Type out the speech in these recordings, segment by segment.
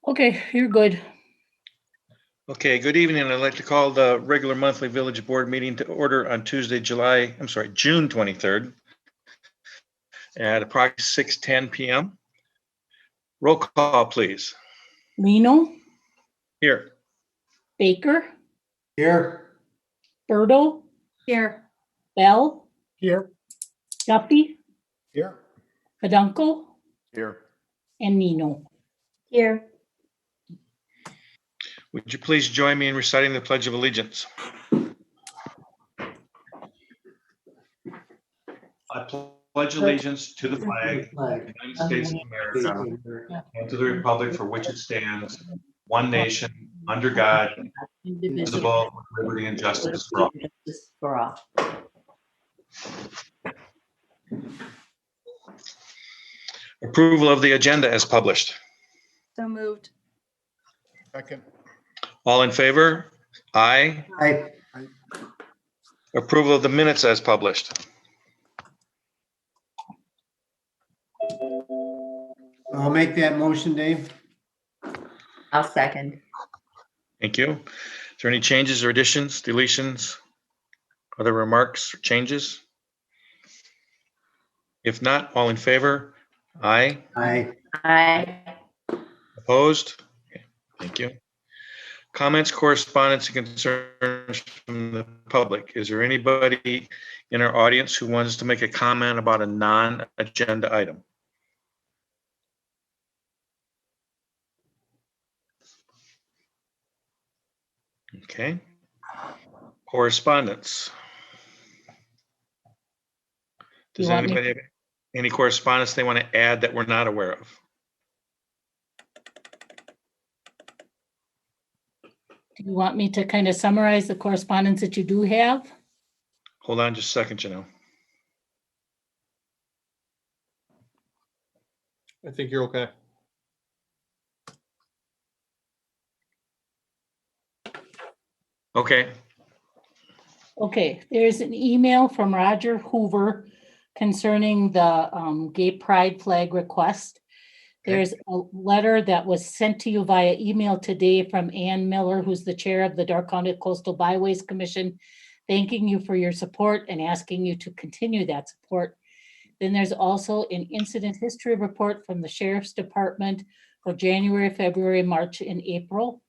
Okay, you're good. Okay, good evening. I'd like to call the regular monthly village board meeting to order on Tuesday, June 23rd at approximately 6:10 p.m. Roll call, please. Lino, Here. Baker, Here. Berto, Here. Bell, Here. Duffy, Here. Peduncle, Here. and Nino. Here. Would you please join me in reciting the Pledge of Allegiance? I pledge allegiance to the flag of the United States of America and to the republic for which it stands, one nation, under God, indivisible, with liberty and justice for all. Approval of the agenda as published. So moved. Second. All in favor? Aye. Aye. Approval of the minutes as published. I'll make that motion, Dave. I'll second. Thank you. Is there any changes or additions, deletions, other remarks or changes? If not, all in favor? Aye. Aye. Aye. Opposed? Okay, thank you. Comments, correspondence, and concerns from the public. Is there anybody in our audience who wants to make a comment about a non-agenda item? Okay. Correspondence. Does anybody have any correspondence they want to add that we're not aware of? Do you want me to kind of summarize the correspondence that you do have? Hold on just a second, Janelle. I think you're okay. Okay. Okay, there's an email from Roger Hoover concerning the gay pride flag request. There's a letter that was sent to you via email today from Ann Miller, who's the chair of the Door County Coastal Byways Commission, thanking you for your support and asking you to continue that support. Then there's also an incident history report from the Sheriff's Department for January, February, March, and April.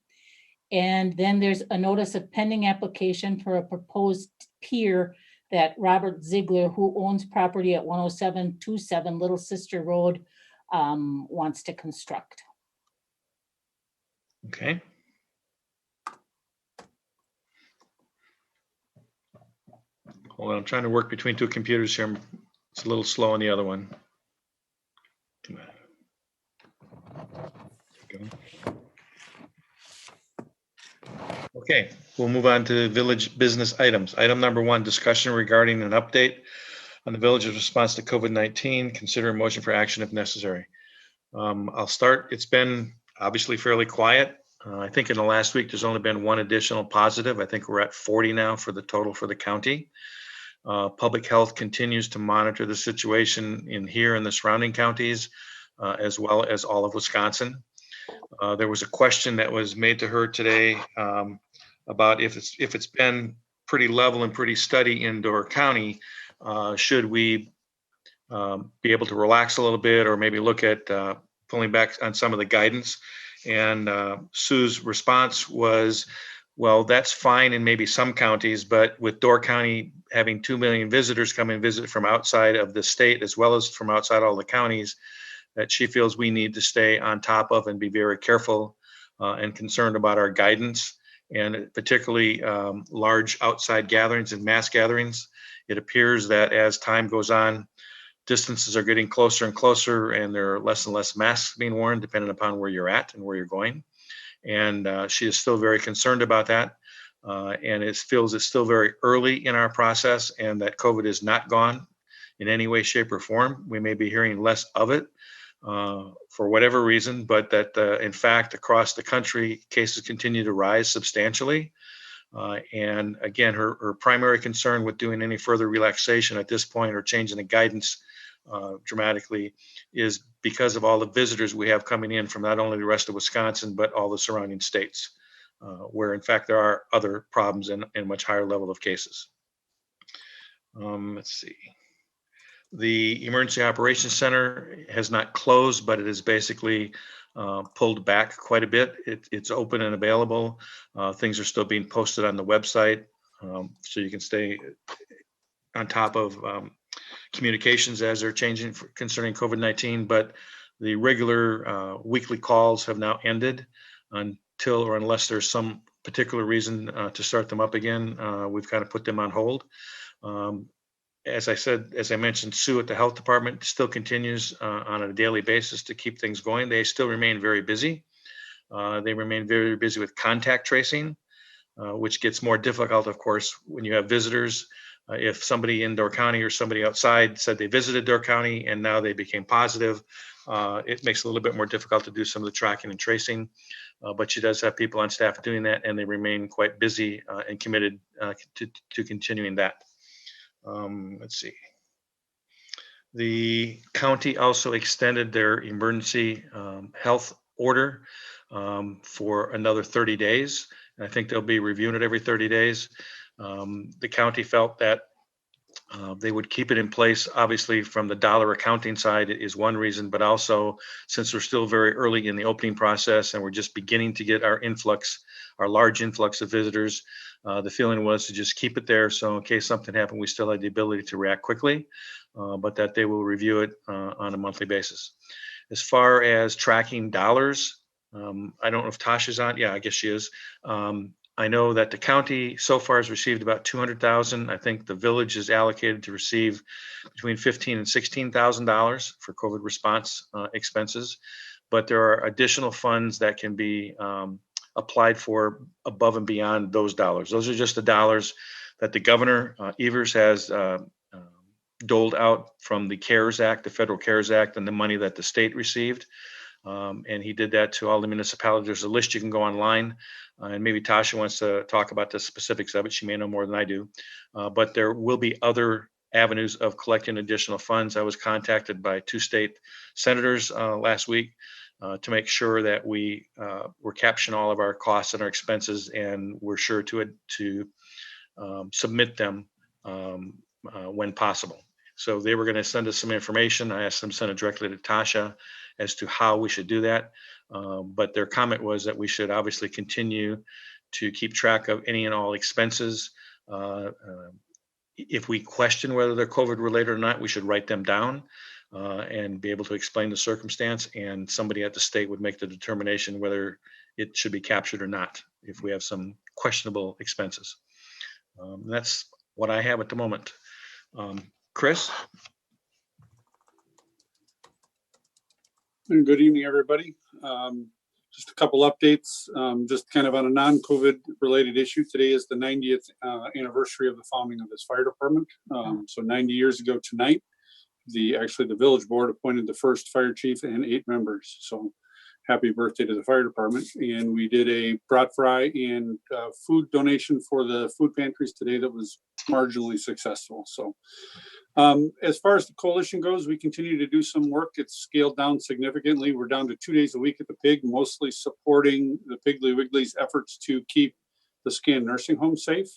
And then there's a notice of pending application for a proposed pier that Robert Ziegler, who owns property at 10727 Little Sister Road, wants to construct. Okay. Hold on, I'm trying to work between two computers here. It's a little slow on the other one. Come on. There we go. Okay, we'll move on to village business items. Item number 1, discussion regarding an update on the village's response to COVID-19. Consider a motion for action if necessary. I'll start. It's been obviously fairly quiet. I think in the last week, there's only been one additional positive. I think we're at 40 now for the total for the county. Public health continues to monitor the situation here in the surrounding counties, as well as all of Wisconsin. There was a question that was made to her today about if it's been pretty level and pretty steady in Door County, should we be able to relax a little bit or maybe look at pulling back on some of the guidance? And Sue's response was, well, that's fine in maybe some counties, but with Door County having 2 million visitors come and visit from outside of the state, as well as from outside all the counties, that she feels we need to stay on top of and be very careful and concerned about our guidance, and particularly large outside gatherings and mass gatherings. It appears that as time goes on, distances are getting closer and closer, and there are less and less masks being worn, depending upon where you're at and where you're going. And she is still very concerned about that. And it feels it's still very early in our process and that COVID is not gone in any way, shape, or form. We may be hearing less of it for whatever reason, but that in fact, across the country, cases continue to rise substantially. And again, her primary concern with doing any further relaxation at this point or changing the guidance dramatically is because of all the visitors we have coming in from not only the rest of Wisconsin, but all the surrounding states, where in fact there are other problems and much higher level of cases. Let's see. The Emergency Operations Center has not closed, but it is basically pulled back quite a bit. It's open and available. Things are still being posted on the website, so you can stay on top of communications as they're changing concerning COVID-19. But the regular weekly calls have now ended until or unless there's some particular reason to start them up again. We've kind of put them on hold. As I mentioned, Sue at the health department still continues on a daily basis to keep things going. They still remain very busy. They remain very busy with contact tracing, which gets more difficult, of course, when you have visitors. If somebody in Door County or somebody outside said they visited Door County and now they became positive, it makes it a little bit more difficult to do some of the tracking and tracing. But she does have people on staff doing that, and they remain quite busy and committed to continuing that. Let's see. The county also extended their emergency health order for another 30 days. And I think they'll be reviewing it every 30 days. The county felt that they would keep it in place. Obviously, from the dollar accounting side is one reason, but also since we're still very early in the opening process and we're just beginning to get our large influx of visitors, the feeling was to just keep it there. So in case something happened, we still had the ability to react quickly, but that they will review it on a monthly basis. As far as tracking dollars, I don't know if Tasha's on. Yeah, I guess she is. I know that the county so far has received about 200,000. I think the village is allocated to receive between $15,000 and $16,000 for COVID response expenses. But there are additional funds that can be applied for above and beyond those dollars. Those are just the dollars that the governor, Evers, has doled out from the CARES Act, the Federal CARES Act, and the money that the state received. And he did that to all the municipalities. There's a list you can go online, and maybe Tasha wants to talk about the specifics of it. She may know more than I do, but there will be other avenues of collecting additional funds. I was contacted by 2 state senators last week to make sure that we're capturing all of our costs and our expenses, and we're sure to submit them when possible. So they were going to send us some information. I asked them to send it directly to Tasha as to how we should do that. But their comment was that we should obviously continue to keep track of any and all expenses. If we question whether they're COVID related or not, we should write them down and be able to explain the circumstance. And somebody at the state would make the determination whether it should be captured or not if we have some questionable expenses. That's what I have at the moment. Chris? Good evening, everybody. Just a couple updates, just kind of on a non-COVID related issue. Today is the 90th anniversary of the founding of this fire department. So 90 years ago tonight, the village board appointed the first fire chief and 8 members. So happy birthday to the fire department. And we did a brat fry and food donation for the food pantries today that was marginally successful. So as far as the coalition goes, we continue to do some work. It's scaled down significantly. We're down to 2 days a week at the Pig, mostly supporting the Piggly Wiggly's efforts to keep the Scan nursing home safe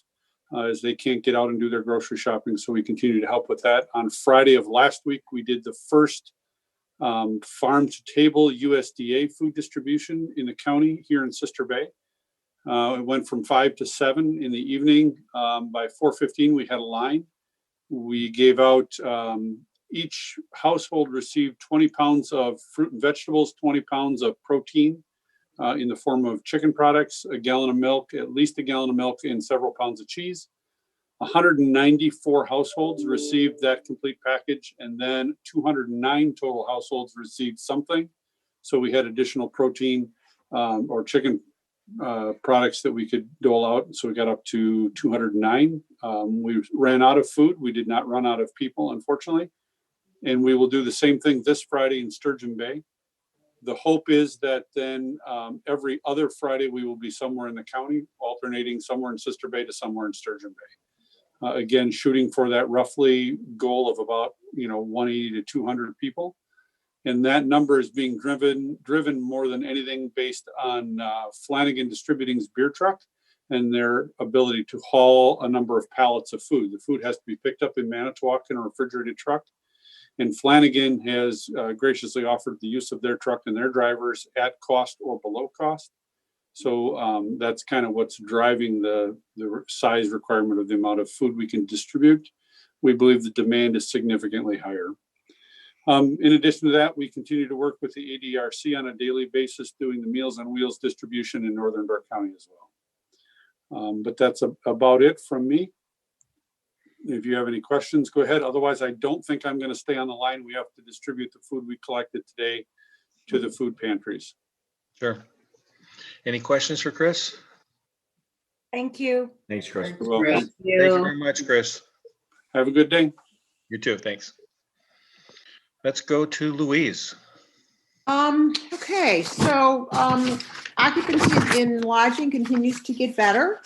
as they can't get out and do their grocery shopping. So we continue to help with that. On Friday of last week, we did the first farm to table USDA food distribution in the county here in Sister Bay. It went from 5 to 7 in the evening. By 4:15, we had a line. We gave out, each household received 20 pounds of fruit and vegetables, 20 pounds of protein in the form of chicken products, a gallon of milk, at least a gallon of milk, and several pounds of cheese. 194 households received that complete package, and then 209 total households received something. So we had additional protein or chicken products that we could dole out. So we got up to 209. We ran out of food. We did not run out of people, unfortunately. And we will do the same thing this Friday in Sturgeon Bay. The hope is that then every other Friday we will be somewhere in the county, alternating somewhere in Sister Bay to somewhere in Sturgeon Bay. Again, shooting for that roughly goal of about 180 to 200 people. And that number is being driven more than anything based on Flanagan Distributing's beer truck and their ability to haul a number of pallets of food. The food has to be picked up in Manitowoc in a refrigerated truck. And Flanagan has graciously offered the use of their truck and their drivers at cost or below cost. So that's kind of what's driving the size requirement of the amount of food we can distribute. We believe the demand is significantly higher. In addition to that, we continue to work with the ADRC on a daily basis, doing the Meals on Wheels distribution in Northern Burke County as well. But that's about it from me. If you have any questions, go ahead. Otherwise, I don't think I'm going to stay on the line. We have to distribute the food we collected today to the food pantries. Sure. Any questions for Chris? Thank you. Thanks, Chris. You're welcome. Thank Thank you you. very much, Chris. Have a good day. You too. Thanks. Let's go to Louise. Okay, so, occupancy in lodging continues to get better.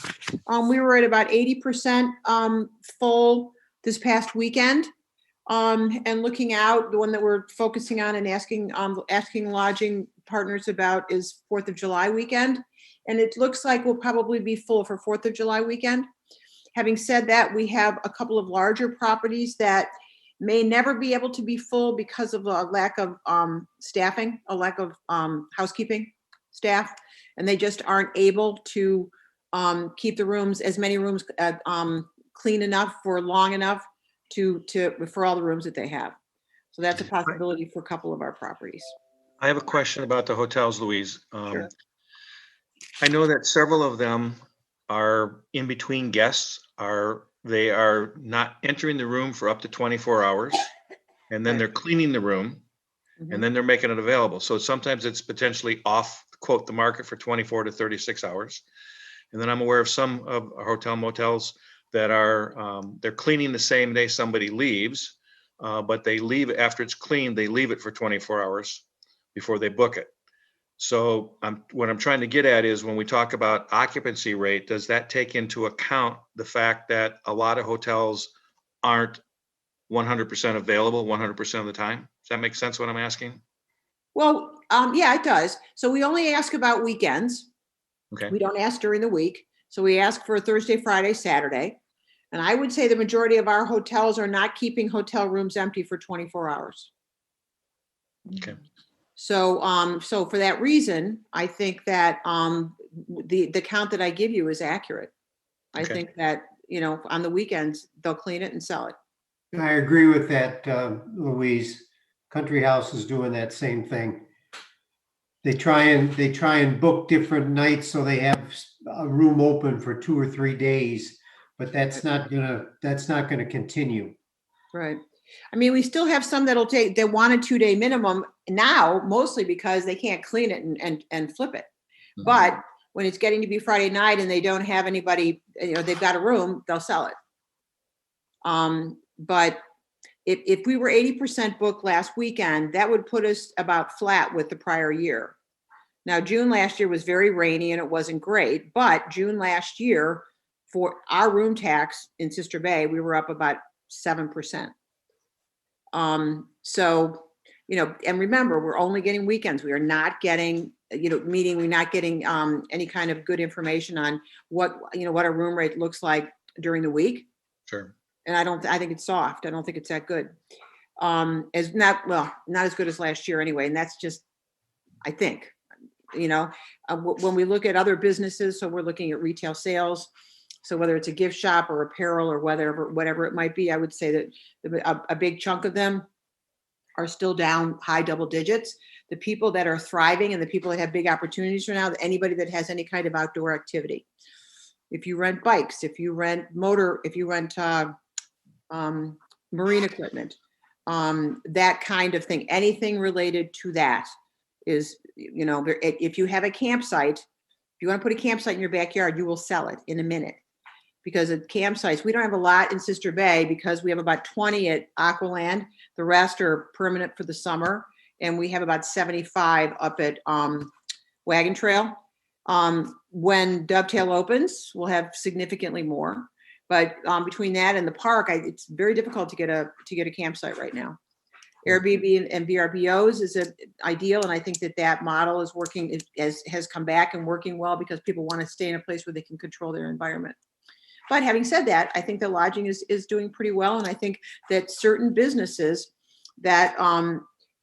We were at about 80%, full this past weekend. And looking out, the one that we're focusing on and asking lodging partners about is 4th of July weekend. And it looks like we'll probably be full for 4th of July weekend. Having said that, we have a couple of larger properties that may never be able to be full because of a lack of staffing, a lack of housekeeping staff, and they just aren't able to keep the rooms, as many rooms clean enough for long enough for all the rooms that they have. So that's a possibility for a couple of our properties. I have a question about the hotels, Louise. Sure. I know that several of them are in between guests, they are not entering the room for up to 24 hours, and then they're cleaning the room, and then they're making it available. So sometimes it's potentially off, quote, the market for 24 to 36 hours. And then I'm aware of some of our hotel motels that are, they're cleaning the same day somebody leaves, but they leave after it's cleaned, they leave it for 24 hours before they book it. So what I'm trying to get at is when we talk about occupancy rate, does that take into account the fact that a lot of hotels aren't 100% available 100% of the time? Does that make sense what I'm asking? Well, yeah, it does. So we only ask about weekends. Okay. We don't ask during the week. So we ask for Thursday, Friday, Saturday. And I would say the majority of our hotels are not keeping hotel rooms empty for 24 hours. Okay. So, so for that reason, I think that the count that I give you is accurate. I Okay. think that, on the weekends, they'll clean it and sell it. I agree with that, Louise. Country House is doing that same thing. They try and book different nights so they have a room open for 2 or 3 days, but that's not gonna continue. Right. I mean, we still have some they want a 2-day minimum now, mostly because they can't clean it and flip it. Mhm. But when it's getting to be Friday night and they don't have anybody, they've got a room, they'll sell it. But if we were 80% booked last weekend, that would put us about flat with the prior year. Now, June last year was very rainy and it wasn't great, but June last year for our room tax in Sister Bay, we were up about 7%. So, and remember, we're only getting weekends. We are not getting, we're not getting any kind of good information on what our room rate looks like during the week. Sure. And I think it's soft. I don't think it's that good. Not as good as last year anyway. And that's just, I think, when we look at other businesses, so we're looking at retail sales. So whether it's a gift shop or apparel or whatever it might be, I would say that a big chunk of them are still down high double digits. The people that are thriving and the people that have big opportunities right now, anybody that has any kind of outdoor activity. If you rent bikes, if you rent marine equipment, that kind of thing, anything related to that is, if you have a campsite, if you want to put a campsite in your backyard, you will sell it in a minute. Because at campsites, we don't have a lot in Sister Bay because we have about 20 at Aqualand. The rest are permanent for the summer. And we have about 75 up at Wagon Trail. When Dovetail opens, we'll have significantly more. But between that and the park, it's very difficult to get a campsite right now. Airbnb and VRBOs is ideal, and I think that model is working, has come back and working well because people want to stay in a place where they can control their environment. But having said that, I think the lodging is doing pretty well, and I think that certain businesses that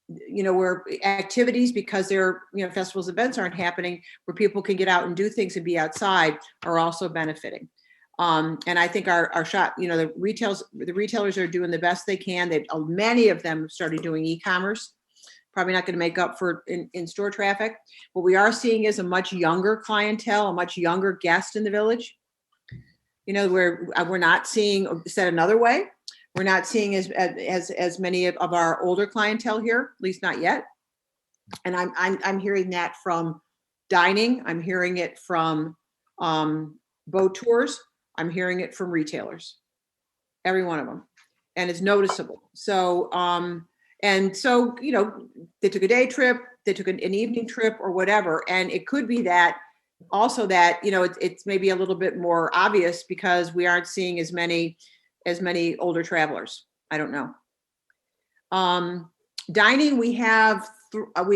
where activities, because their festivals, events aren't happening, where people can get out and do things and be outside, are also benefiting. And I think our shop, the retailers are doing the best they can. Many of them have started doing e-commerce. Probably not going to make up for in-store traffic. What we are seeing is a much younger clientele, a much younger guest in the village. We're not seeing, said another way, we're not seeing as many of our older clientele here, at least not yet. And I'm hearing that from dining. I'm hearing it from boat tours. I'm hearing it from retailers, every one of them, and it's noticeable. So, they took a day trip, they took an evening trip or whatever. And it could be that also that, it's maybe a little bit more obvious because we aren't seeing as many older travelers. I don't know. Dining, we have, of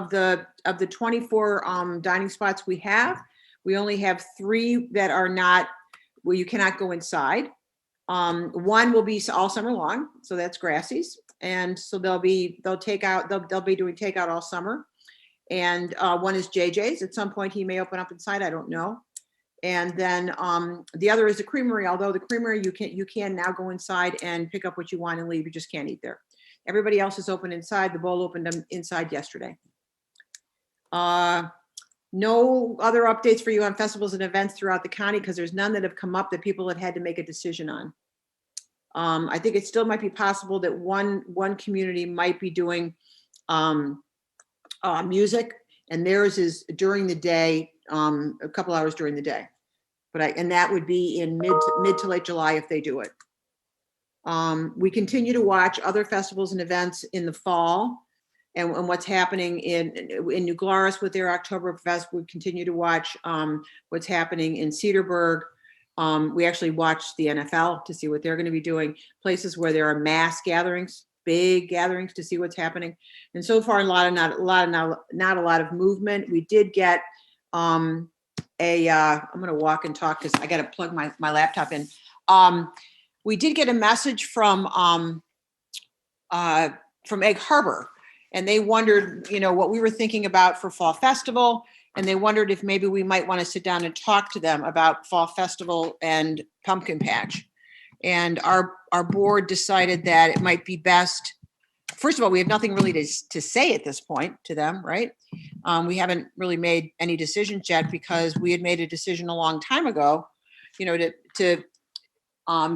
the 24 dining spots we have, we only have 3 that are not, where you cannot go inside. One will be all summer long, so that's Grassy's, and so they'll be doing takeout all summer. And one is JJ's. At some point, he may open up inside. I don't know. And then the other is the Creamery. Although the Creamery, you can now go inside and pick up what you want and leave. You just can't eat there. Everybody else is open inside. The Bowl opened them inside yesterday. No other updates for you on festivals and events throughout the county because there's none that have come up that people have had to make a decision on. I think it still might be possible that one community might be doing music, and theirs is during the day, a couple hours during the day. And that would be in mid to late July if they do it. We continue to watch other festivals and events in the fall. And what's happening in New Glarus with their Oktoberfest. We continue to watch what's happening in Cedarburg. We actually watch the NFL to see what they're going to be doing. Places where there are mass gatherings, big gatherings, to see what's happening. And so far, not a lot of movement. We did get I'm going to walk and talk because I got to plug my laptop in. We did get a message from Egg Harbor. And they wondered, what we were thinking about for Fall Festival. And they wondered if maybe we might want to sit down and talk to them about Fall Festival and Pumpkin Patch. And our board decided that it might be best. First of all, we have nothing really to say at this point to them, right? We haven't really made any decisions yet because we had made a decision a long time ago, to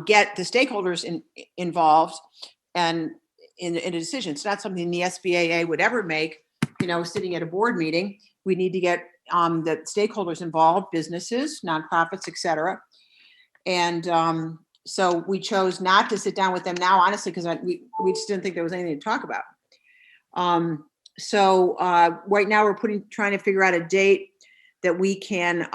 get the stakeholders involved and in a decision. It's not something the SBAA would ever make, sitting at a board meeting. We need to get the stakeholders involved, businesses, nonprofits, et cetera. And so we chose not to sit down with them now, honestly, because we just didn't think there was anything to talk about. So right now we're trying to figure out a date that we can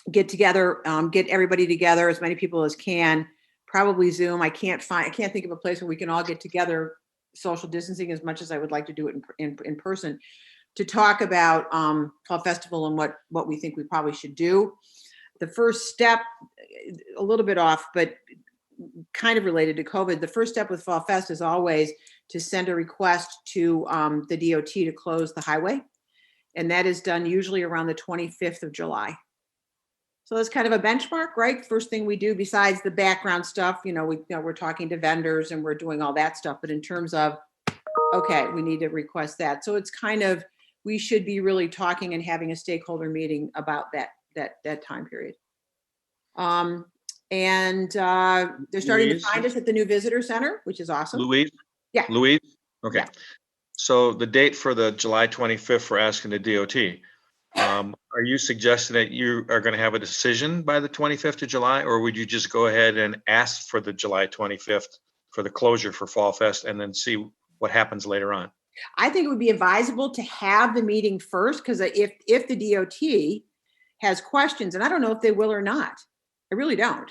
get together, get everybody together, as many people as can. Probably Zoom. I can't think of a place where we can all get together, social distancing, as much as I would like to do it in person, to talk about Fall Festival and what we think we probably should do. The first step, a little bit off, but kind of related to COVID, the first step with Fall Fest is always to send a request to the DOT to close the highway. And that is done usually around the 25th of July. So that's kind of a benchmark, right? First thing we do besides the background stuff, we're talking to vendors and we're doing all that stuff. But in terms of, okay, we need to request that. So it's kind of, we should be really talking and having a stakeholder meeting about that time period. And they're starting to find us at the new visitor center, which is awesome. Louise? Yeah. Louise? Okay. Yeah. So the date for the July 25th for asking the DOT, are you suggesting that you are going to have a decision by the 25th of July, or would you just go ahead and ask for the July 25th for the closure for Fall Fest and then see what happens later on? I think it would be advisable to have the meeting first, because if the DOT has questions, and I don't know if they will or not, I really don't.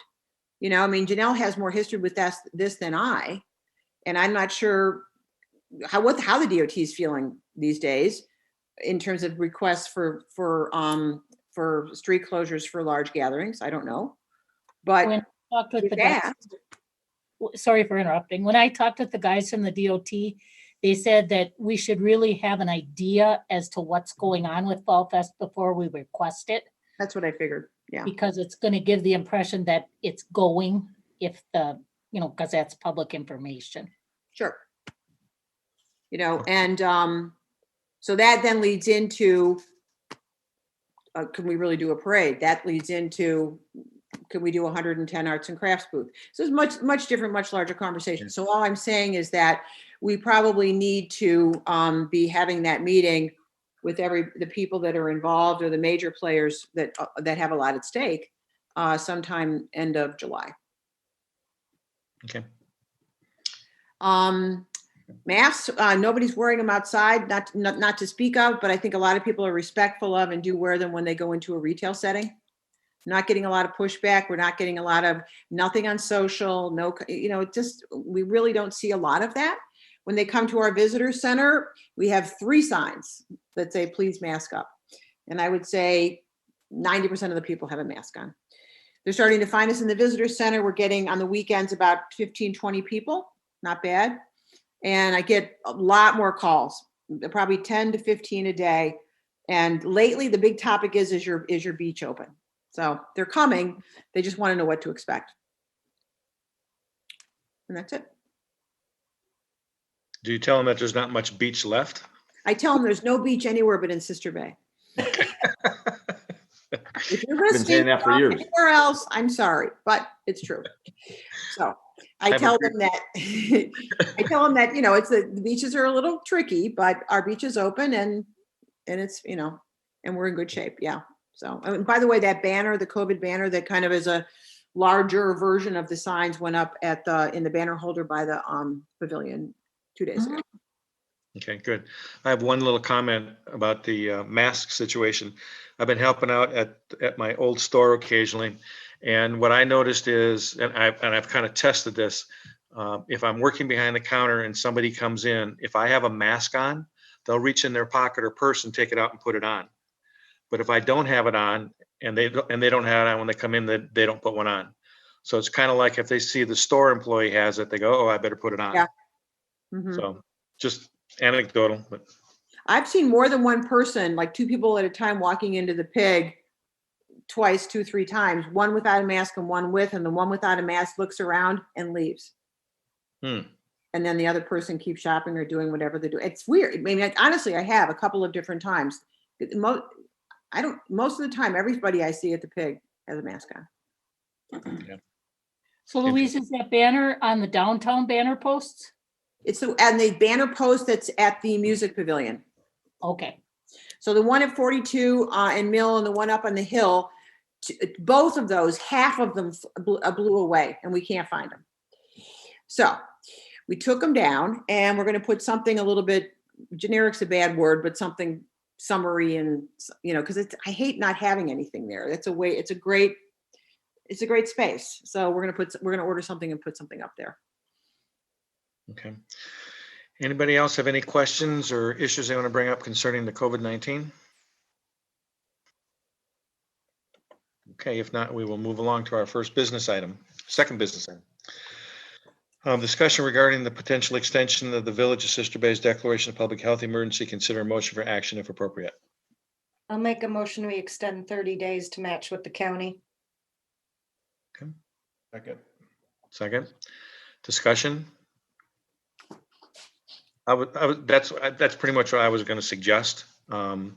You know, I mean, Janelle has more history with this than I, and I'm not sure how the DOT is feeling these days in terms of requests for street closures for large gatherings. I don't know, but When I talked with with the guys, that, sorry for interrupting. When I talked with the guys from the DOT, they said that we should really have an idea as to what's going on with Fall Fest before we request it, that's what I figured. Yeah, because it's going to give the impression that it's going if because that's public information. sure. You know, and so that then leads into, can we really do a parade? That leads into, can we do 110 arts and crafts booth? So it's much different, much larger conversation. So all I'm saying is that we probably need to be having that meeting with the people that are involved or the major players that have a lot at stake sometime end of July. Okay. Masks, nobody's wearing them outside, not to speak of, but I think a lot of people are respectful of and do wear them when they go into a retail setting. Not getting a lot of pushback. We're not getting a lot of nothing on social, no, we really don't see a lot of that. When they come to our visitor center, we have 3 signs that say, please mask up. And I would say 90% of the people have a mask on. They're starting to find us in the visitor center. We're getting on the weekends about 15, 20 people, not bad. And I get a lot more calls, probably 10 to 15 a day. And lately the big topic is your beach open? So they're coming. They just want to know what to expect. And that's it. Do you tell them that there's not much beach left? I tell them there's no beach anywhere but in Sister Bay. If you're Been saying listening that for years. anywhere else, I'm sorry, but it's true. So I tell them that, the beaches are a little tricky, but our beach is open and it's, and we're in good shape. Yeah. So, and by the way, that banner, the COVID banner that kind of is a larger version of the signs went up in the banner holder by the pavilion 2 days ago. Okay, good. I have one little comment about the mask situation. I've been helping out at my old store occasionally, and what I noticed is, and I've kind of tested this, if I'm working behind the counter and somebody comes in, if I have a mask on, they'll reach in their pocket or purse and take it out and put it on. But if I don't have it on and they don't have it on when they come in, they don't put one on. So it's kind of like if they see the store employee has it, they go, oh, I better put it on. Yeah. Mm-hmm. So just anecdotal, but I've seen more than one person, like 2 people at a time, walking into the pig twice, 2, 3 times, one without a mask and one with, and the one without a mask looks around and leaves. And then the other person keeps shopping or doing whatever they do. It's weird. I mean, honestly, I have a couple of different times. Most of the time, everybody I see at the pig has a mask on. yeah. So Louise, is that banner on the downtown banner posts? And the banner post that's at the music pavilion. Okay. So the one at 42 and Mill and the one up on the hill, both of those, half of them blew away and we can't find them. So we took them down and we're going to put something a little bit, generic's a bad word, but something summary and, because I hate not having anything there. It's a great space. So we're going to order something and put something up there. Okay. Anybody else have any questions or issues they want to bring up concerning the COVID-19? Okay, if not, we will move along to our second business item. Discussion regarding the potential extension of the Village of Sister Bay's declaration of public health emergency. Consider a motion for action if appropriate. I'll make a motion, we extend 30 days to match with the county. Okay. Second. Discussion. That's pretty much what I was going to suggest. I'm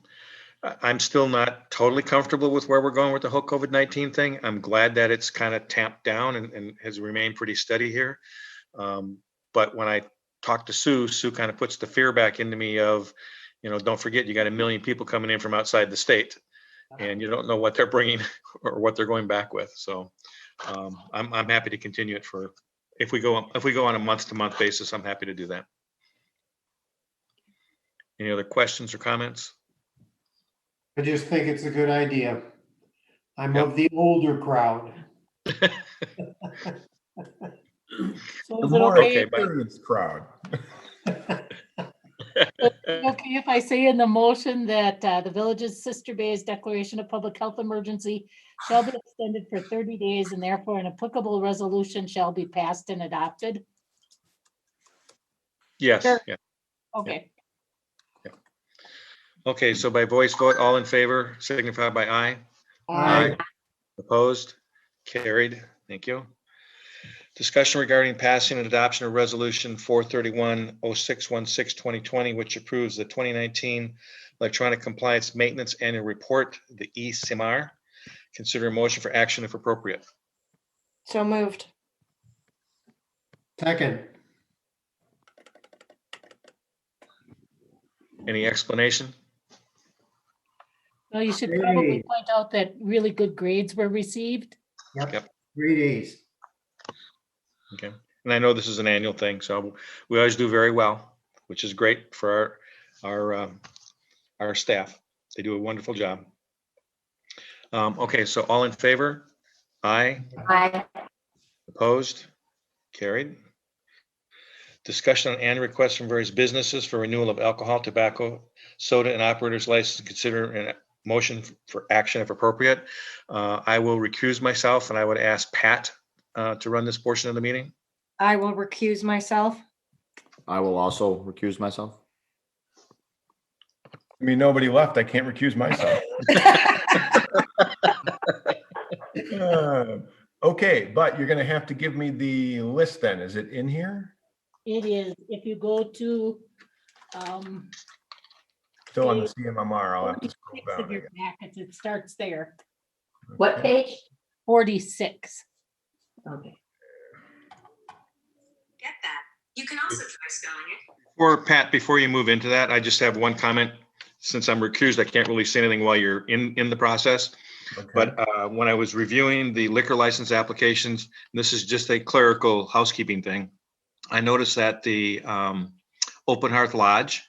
still not totally comfortable with where we're going with the whole COVID-19 thing. I'm glad that it's kind of tamped down and has remained pretty steady here. But when I talk to Sue kind of puts the fear back into me of, don't forget, you got 1 million people coming in from outside the state and you don't know what they're bringing or what they're going back with. So I'm happy to continue it if we go on a month-to-month basis. I'm happy to do that. Any other questions or comments? I just think it's a good idea. I'm of the older crowd. So The is it more okay, Okay, but- experienced crowd. okay if I say in the motion that the village's Sister Bay's declaration of public health emergency shall be extended for 30 days and therefore an applicable resolution shall be passed and adopted? Yes, Sure. yeah. Okay, Okay, so by voice vote, all in favor, signify by aye. Aye. Opposed? Carried. Thank you. Discussion regarding passing and adoption of resolution 431-0616-2020, which approves the 2019 Electronic Compliance Maintenance Annual Report, the ECMR. Consider a motion for action if appropriate. So moved. Second. Any explanation? well, you should probably Hey. point out that really good grades were received. Yep. 3 days. Okay. And I know this is an annual thing, so we always do very well, which is great for our staff. They do a wonderful job. Okay, so all in favor? Aye. Aye. Opposed? Carried. Discussion on annual requests from various businesses for renewal of alcohol, tobacco, soda, and operators license. Consider a motion for action if appropriate. I will recuse myself, and I would ask Pat to run this portion of the meeting. I will recuse myself. I will also recuse myself. I mean, nobody left. I can't recuse myself. Okay, but you're gonna have to give me the list then. Is it in here? It is, if you go to Still on the CMMR, I'll have to scroll 46 of down. your packets, it starts there, What page? 46. Okay. Get that. You can also try spelling it. Or Pat, before you move into that, I just have one comment. Since I'm recused, I can't really say anything while you're in the process. Okay. But when I was reviewing the liquor license applications, this is just a clerical housekeeping thing. I noticed that the Open Hearth Lodge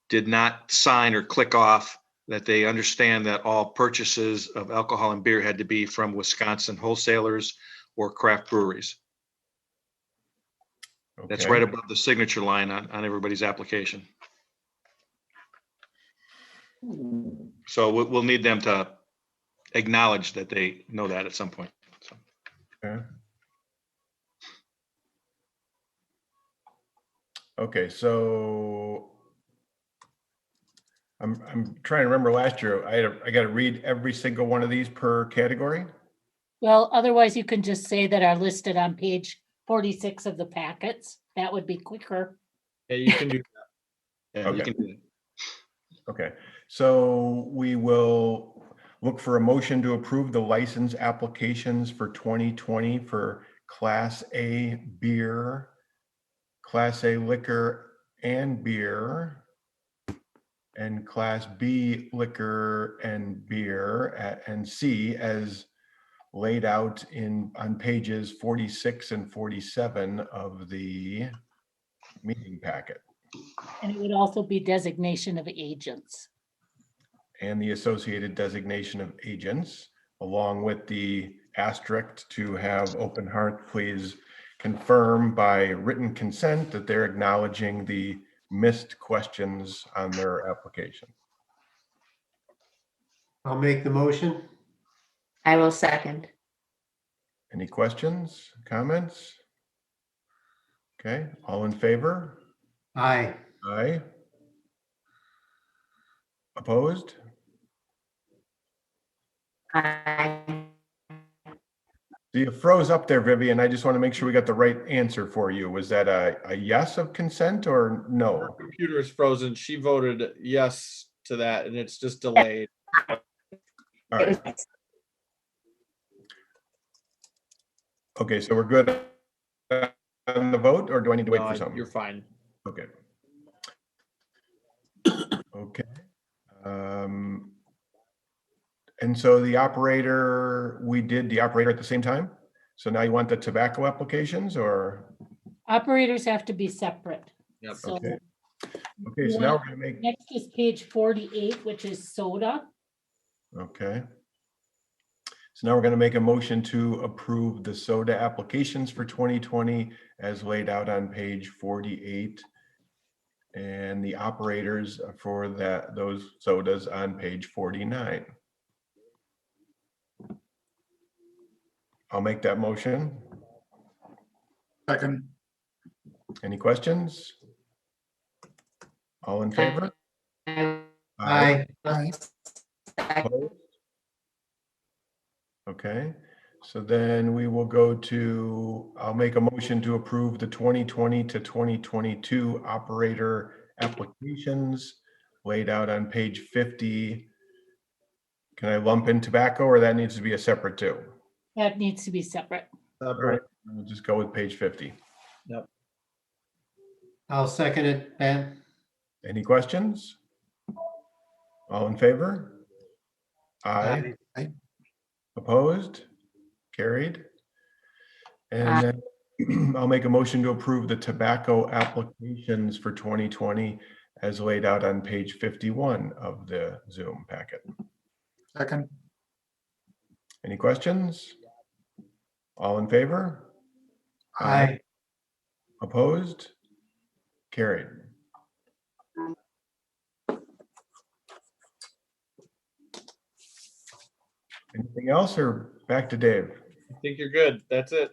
did not sign or click off that they understand that all purchases of alcohol and beer had to be from Wisconsin wholesalers or craft breweries. That's Okay. right above the signature line on everybody's application. So we'll need them to acknowledge that they know that at some point. So, Okay. Okay, so I'm trying to remember last year, I got to read every single one of these per category. Well, otherwise you can just say that are listed on page 46 of the packets. That would be quicker. Yeah, you can do yeah, you Okay. can do that. Okay, so we will look for a motion to approve the license applications for 2020 for Class A beer, Class A liquor and beer, and Class B liquor and beer, and C as laid out on pages 46 and 47 of the meeting packet, And it would also be designation of agents. and the associated designation of agents, along with the asterisk to have Open Hearth please confirm by written consent that they're acknowledging the missed questions on their application. I'll make the motion. I will second. Any questions, comments? Okay, all in favor? Aye. Aye. Opposed? Aye. You froze up there, Vivian. I just want to make sure we got the right answer for you. Was that a yes of consent or Her no? computer is frozen. She voted yes to that, and it's just delayed. All right. Okay, so we're good on the vote, or do I need to wait No, for something? You're fine. Okay. Okay. And so the operator, we did the operator at the same time? So now you want the tobacco applications or? Operators have to be separate. Yep. So Okay. Okay, so now we're gonna make, next is page 48, which is soda. okay. So now we're going to make a motion to approve the soda applications for 2020 as laid out on page 48. And the operators for those sodas on page 49. I'll make that motion. Second. Any questions? All in favor? Aye. Opposed? Okay, so then we will go to, I'll make a motion to approve the 2020 to 2022 operator applications laid out on page 50. Can I lump in tobacco, or that needs to be a separate too? That needs to be separate. All right, we'll just go with page 50. I'll second it, Pat. Any questions? All in favor? Aye. Aye. Opposed? Carried. And then I'll make a motion to approve the tobacco applications for 2020 as laid out on page 51 of the Zoom packet. Second. Any questions? All in favor? Aye. Opposed? Carried. Anything else, or back to Dave? I think you're good. That's it.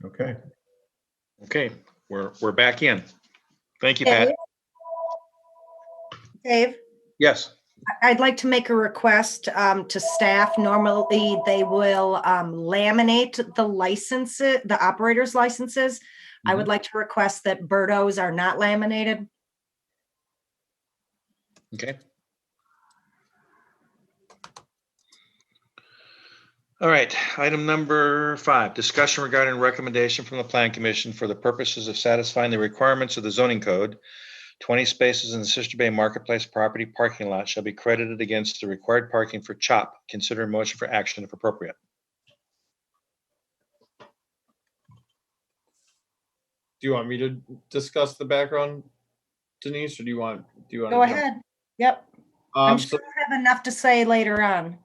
Okay. Okay, we're back in. Thank you, Pat. Dave, Yes. I'd like to make a request to staff. Normally, they will laminate the licenses, the operators' licenses. I would like to request that Berto's are not laminated. Okay. All right, item number 5, discussion regarding recommendation from the Plan Commission for the purposes of satisfying the requirements of the zoning code. 20 spaces in the Sister Bay Marketplace property parking lot shall be credited against the required parking for CHOP. Consider a motion for action if appropriate. Do you want me to discuss the background, Denise, or do you want? Go ahead. Yep. I'm So, sure I have enough to say later on.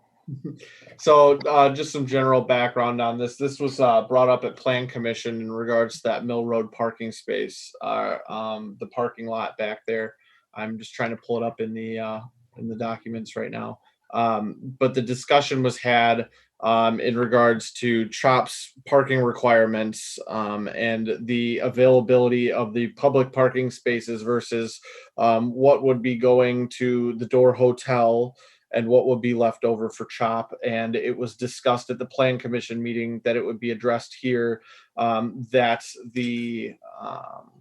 just some general background on this. This was brought up at Plan Commission in regards to that Mill Road parking space, the parking lot back there. I'm just trying to pull it up in the documents right now. But the discussion was had in regards to CHOP's parking requirements and the availability of the public parking spaces versus what would be going to the Door Hotel and what would be left over for CHOP. And it was discussed at the Plan Commission meeting that it would be addressed here, that the,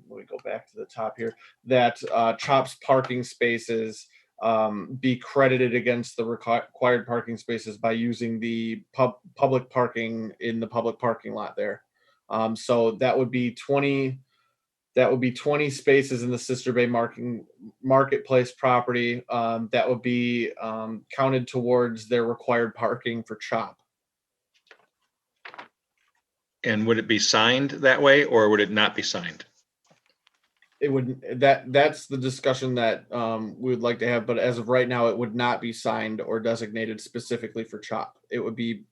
let me go back to the top here, that CHOP's parking spaces be credited against the required parking spaces by using the public parking in the public parking lot there. So that would be 20 spaces in the Sister Bay Marketplace property that would be counted towards their required parking for CHOP. And would it be signed that way, or would it not be signed? It would, that's the discussion that we would like to have, but as of right now, it would not be signed or designated specifically for CHOP. It would be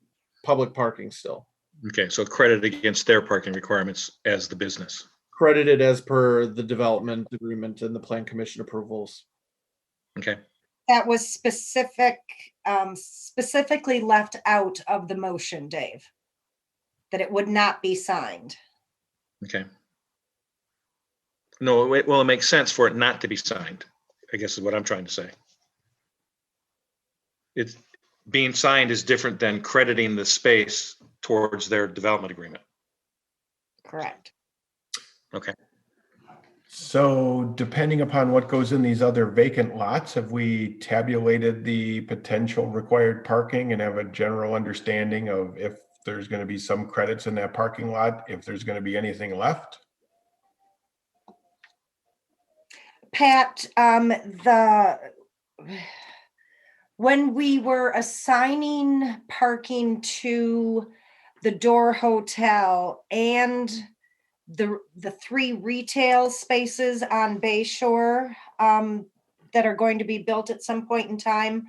public parking still. Okay, so credit against their parking requirements as the business. Credited as per the development agreement and the Plan Commission approvals. Okay. That was specifically left out of the motion, Dave, that it would not be signed. Okay. No, well, it makes sense for it not to be signed, I guess is what I'm trying to say. It's being signed is different than crediting the space towards their development agreement. Correct. Okay. So depending upon what goes in these other vacant lots, have we tabulated the potential required parking and have a general understanding of if there's going to be some credits in that parking lot, if there's going to be anything left? Pat, when we were assigning parking to the Door Hotel and the 3 retail spaces on Bay Shore that are going to be built at some point in time,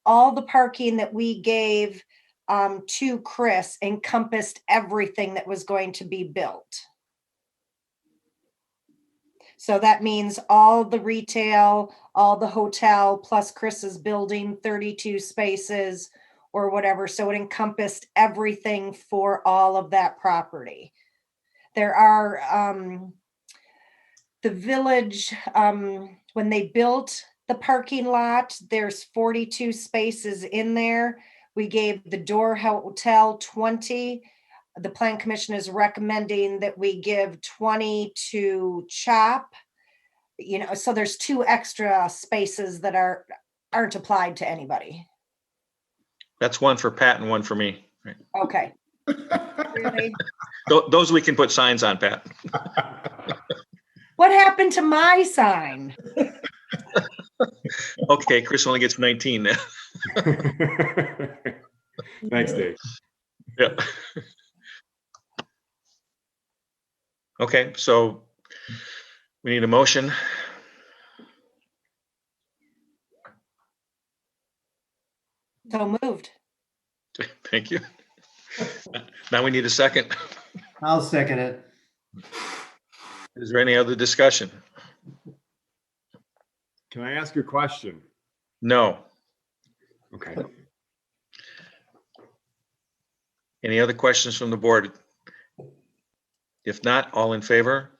all the parking that we gave to Chris encompassed everything that was going to be built. So that means all the retail, all the hotel, plus Chris's building, 32 spaces or whatever. So it encompassed everything for all of that property. There are, the village, when they built the parking lot, there's 42 spaces in there. We gave the Door Hotel 20. The Plan Commission is recommending that we give 20 to CHOP. You know, so there's 2 extra spaces that aren't applied to anybody. That's one for Pat and one for me. Right. Okay. Really? Those we can put signs on, Pat. What happened to my sign? Okay, Chris only gets 19 now. Thanks, Dave. Yeah. Okay, so we need a motion. So moved. Thank you. Now we need a second. I'll second it. Is there any other discussion? Can I ask you a question? No. Okay. Any other questions from the board? If not, all in favor?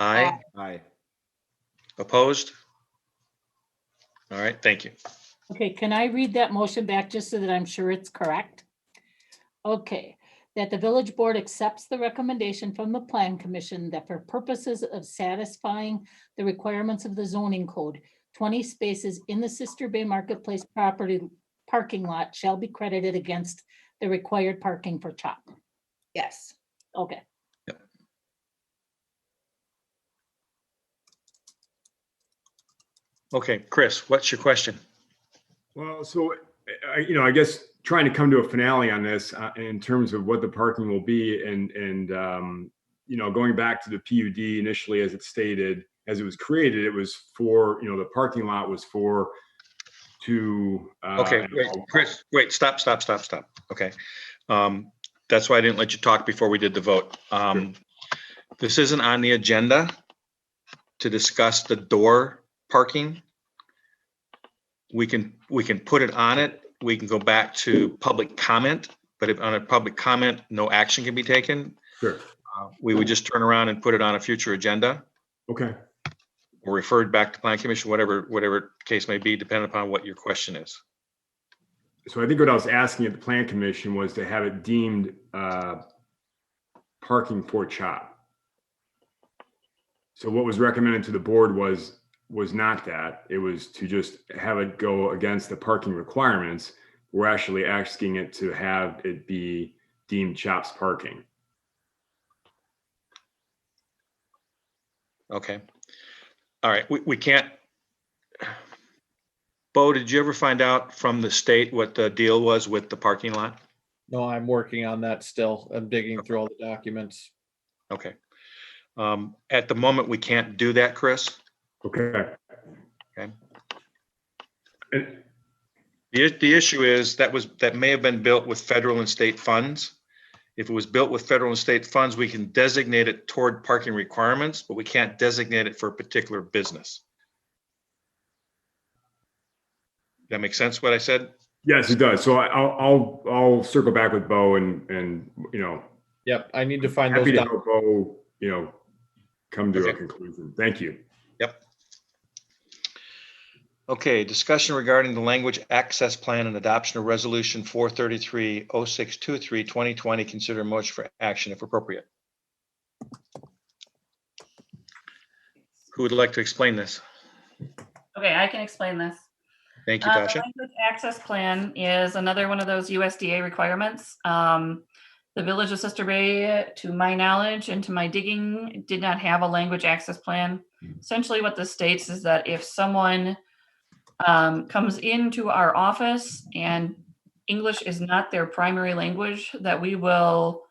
Aye. Aye. Opposed? All right, thank you. Okay, can I read that motion back just so that I'm sure it's correct? Okay, that the village board accepts the recommendation from the Plan Commission that for purposes of satisfying the requirements of the zoning code, 20 spaces in the Sister Bay Marketplace property parking lot shall be credited against the required parking for CHOP. Yes. Okay. Okay, Chris, what's your question? Well, so, I guess trying to come to a finale on this in terms of what the parking will be and going back to the PUD initially, as it stated, as it was created, it was for, the parking lot was for Okay, wait, Chris, wait, stop. Okay. That's why I didn't let you talk before we did the vote. This isn't on the agenda to discuss the door parking. We can put it on it. We can go back to public comment, but if on a public comment, no action can be taken. Sure. We would just turn around and put it on a future agenda. Okay. Or referred back to Plan Commission, whatever case may be, depending upon what your question is. So I think what I was asking at the Plan Commission was to have it deemed parking for CHOP. So what was recommended to the board was not that. It was to just have it go against the parking requirements. We're actually asking it to have it be deemed CHOP's parking. Okay. All right, we can't. Bo, did you ever find out from the state what the deal was with the parking lot? No, I'm working on that still. I'm digging through all the documents. Okay. At the moment, we can't do that, Chris. Okay. Okay. And The issue is that may have been built with federal and state funds. If it was built with federal and state funds, we can designate it toward parking requirements, but we can't designate it for a particular business. That make sense what I said? yes, it does. So I'll circle back with Bo and Yep, I need to find happy those to help Bo, come to Okay. a conclusion. Thank you. Yep. Okay, discussion regarding the language access plan and adoption of resolution 433-0623, 2020. Consider a motion for action if appropriate. Who would like to explain this? Okay, I can explain this. Thank you, Tasha. The language access plan is another one of those USDA requirements. The Village of Sister Bay, to my knowledge and to my digging, did not have a language access plan. Essentially what this states is that if someone comes into our office and English is not their primary language, that we will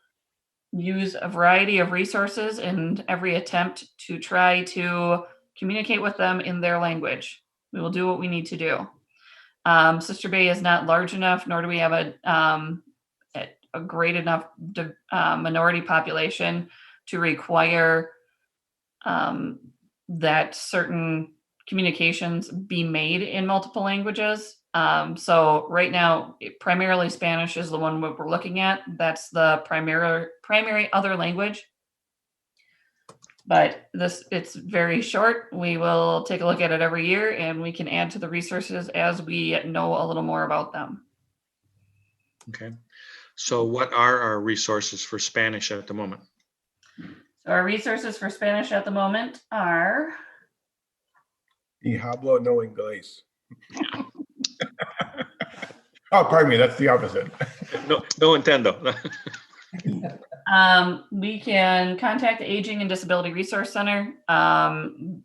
use a variety of resources in every attempt to try to communicate with them in their language. We will do what we need to do. Sister Bay is not large enough, nor do we have a great enough minority population to require that certain communications be made in multiple languages. So right now, primarily Spanish is the one we're looking at. That's the primary other language. But it's very short. We will take a look at it every year, and we can add to the resources as we know a little more about them. Okay. So what are our resources for Spanish at the moment? So our resources for Spanish at the moment are Y hablo no inglés. Oh, pardon me, that's the opposite. No entiendo. we can contact the Aging and Disability Resource Center.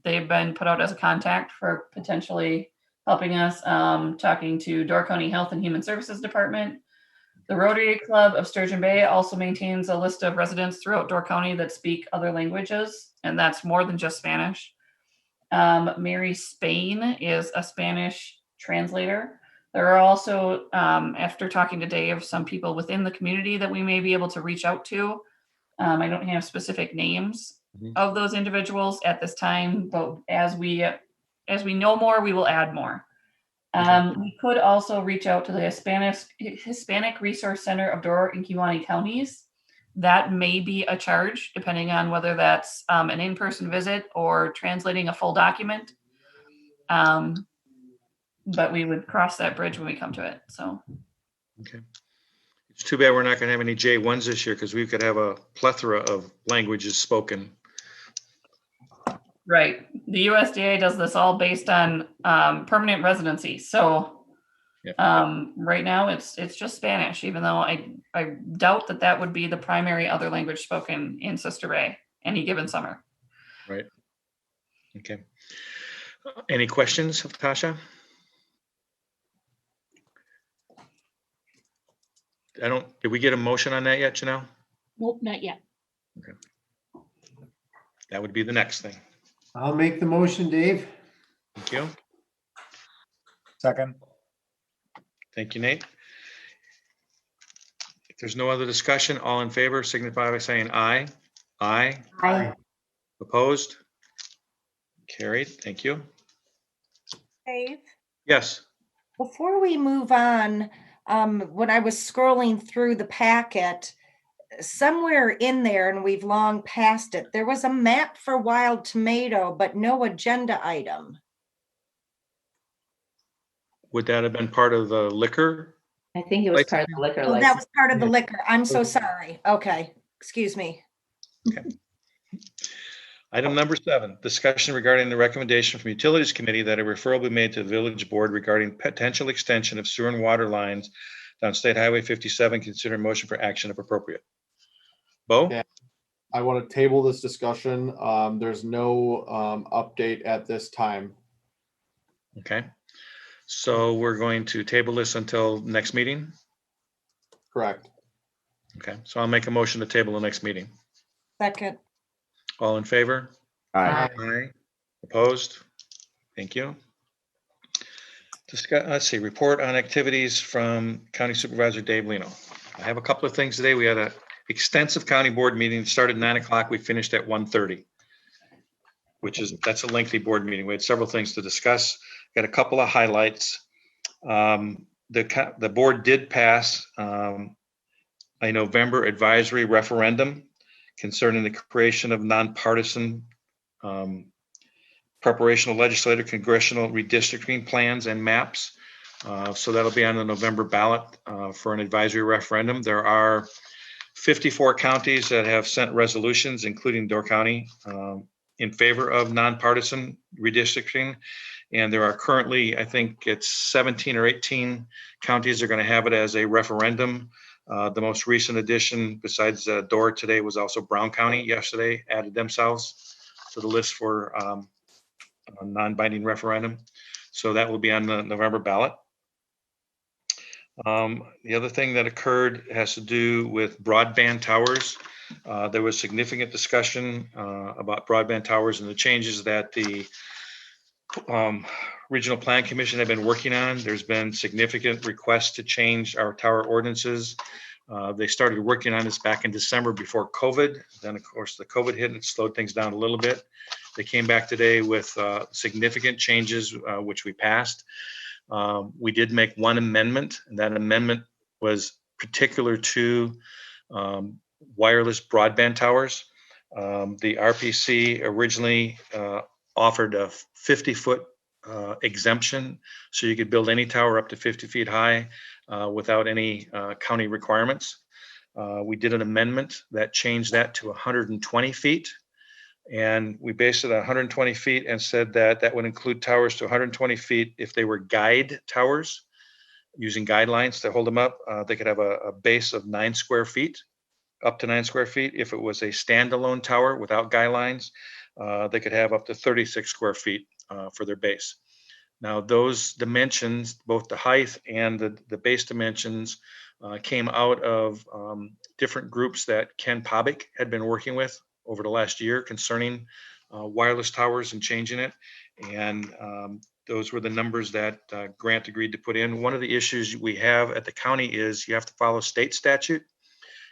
They've been put out as a contact for potentially helping us, talking to Door County Health and Human Services Department. The Rotary Club of Sturgeon Bay also maintains a list of residents throughout Door County that speak other languages, and that's more than just Spanish. Mary Spain is a Spanish translator. There are also, after talking to Dave, some people within the community that we may be able to reach out to. I don't have specific names of those individuals at this time, but as we know more, we will add more. We could also reach out to the Hispanic Resource Center of Door and Kewaunee counties. That may be a charge, depending on whether that's an in-person visit or translating a full document. But we would cross that bridge when we come to it. So. Okay. It's too bad we're not going to have any J1s this year, because we could have a plethora of languages spoken. Right. The USDA does this all based on permanent residency. So right now it's just Spanish, even though I doubt that would be the primary other language spoken in Sister Bay any given summer. Right. Okay. Any questions, Tasha? Did we get a motion on that yet, Janelle? Nope, not yet. Okay. That would be the next thing. I'll make the motion, Dave. Thank you. Second. Thank you, Nate. If there's no other discussion, all in favor signify by saying aye. Aye. Aye. Opposed? Carried. Thank you. Dave, Yes. before we move on, when I was scrolling through the packet, somewhere in there, and we've long passed it, there was a map for wild tomato, but no agenda item. Would that have been part of the liquor? I think it was part of the liquor Oh, that license. was part of the liquor. I'm so sorry. Okay, excuse me. Okay. Item number 7, discussion regarding the recommendation from Utilities Committee that a referral be made to the Village Board regarding potential extension of sewer and water lines down State Highway 57. Consider motion for action if appropriate. Bo? Yeah. I want to table this discussion. There's no update at this time. Okay. So we're going to table this until next meeting? Correct. Okay. So I'll make a motion to table the next meeting. Second. All in favor? Aye. Aye. Opposed? Thank you. Let's see, report on activities from County Supervisor Dave Lino. I have a couple of things today. We had an extensive county board meeting. It started at 9 o'clock. We finished at 1:30, that's a lengthy board meeting. We had several things to discuss. Got a couple of highlights. The board did pass a November advisory referendum concerning the creation of nonpartisan preparation of legislative congressional redistricting plans and maps. So that'll be on the November ballot for an advisory referendum. There are 54 counties that have sent resolutions, including Door County, in favor of nonpartisan redistricting. And there are currently, I think it's 17 or 18 counties are going to have it as a referendum. The most recent addition, besides Door today, was also Brown County yesterday, added themselves to the list for a non-binding referendum. So that will be on the November ballot. The other thing that occurred has to do with broadband towers. There was significant discussion about broadband towers and the changes that the Regional Plan Commission have been working on. There's been significant requests to change our tower ordinances. They started working on this back in December before COVID. Then, of course, the COVID hit and it slowed things down a little bit. They came back today with significant changes, which we passed. We did make one amendment, and that amendment was particular to wireless broadband towers. The RPC originally offered a 50-foot exemption, so you could build any tower up to 50 feet high without any county requirements. We did an amendment that changed that to 120 feet. And we based it on 120 feet and said that that would include towers to 120 feet if they were guide towers, using guidelines to hold them up. They could have a base of 9 square feet, up to 9 square feet. If it was a standalone tower without guidelines, they could have up to 36 square feet for their base. Now, those dimensions, both the height and the base dimensions, came out of different groups that Ken Pobick had been working with over the last year concerning wireless towers and changing it. And those were the numbers that Grant agreed to put in. One of the issues we have at the county is you have to follow state statute.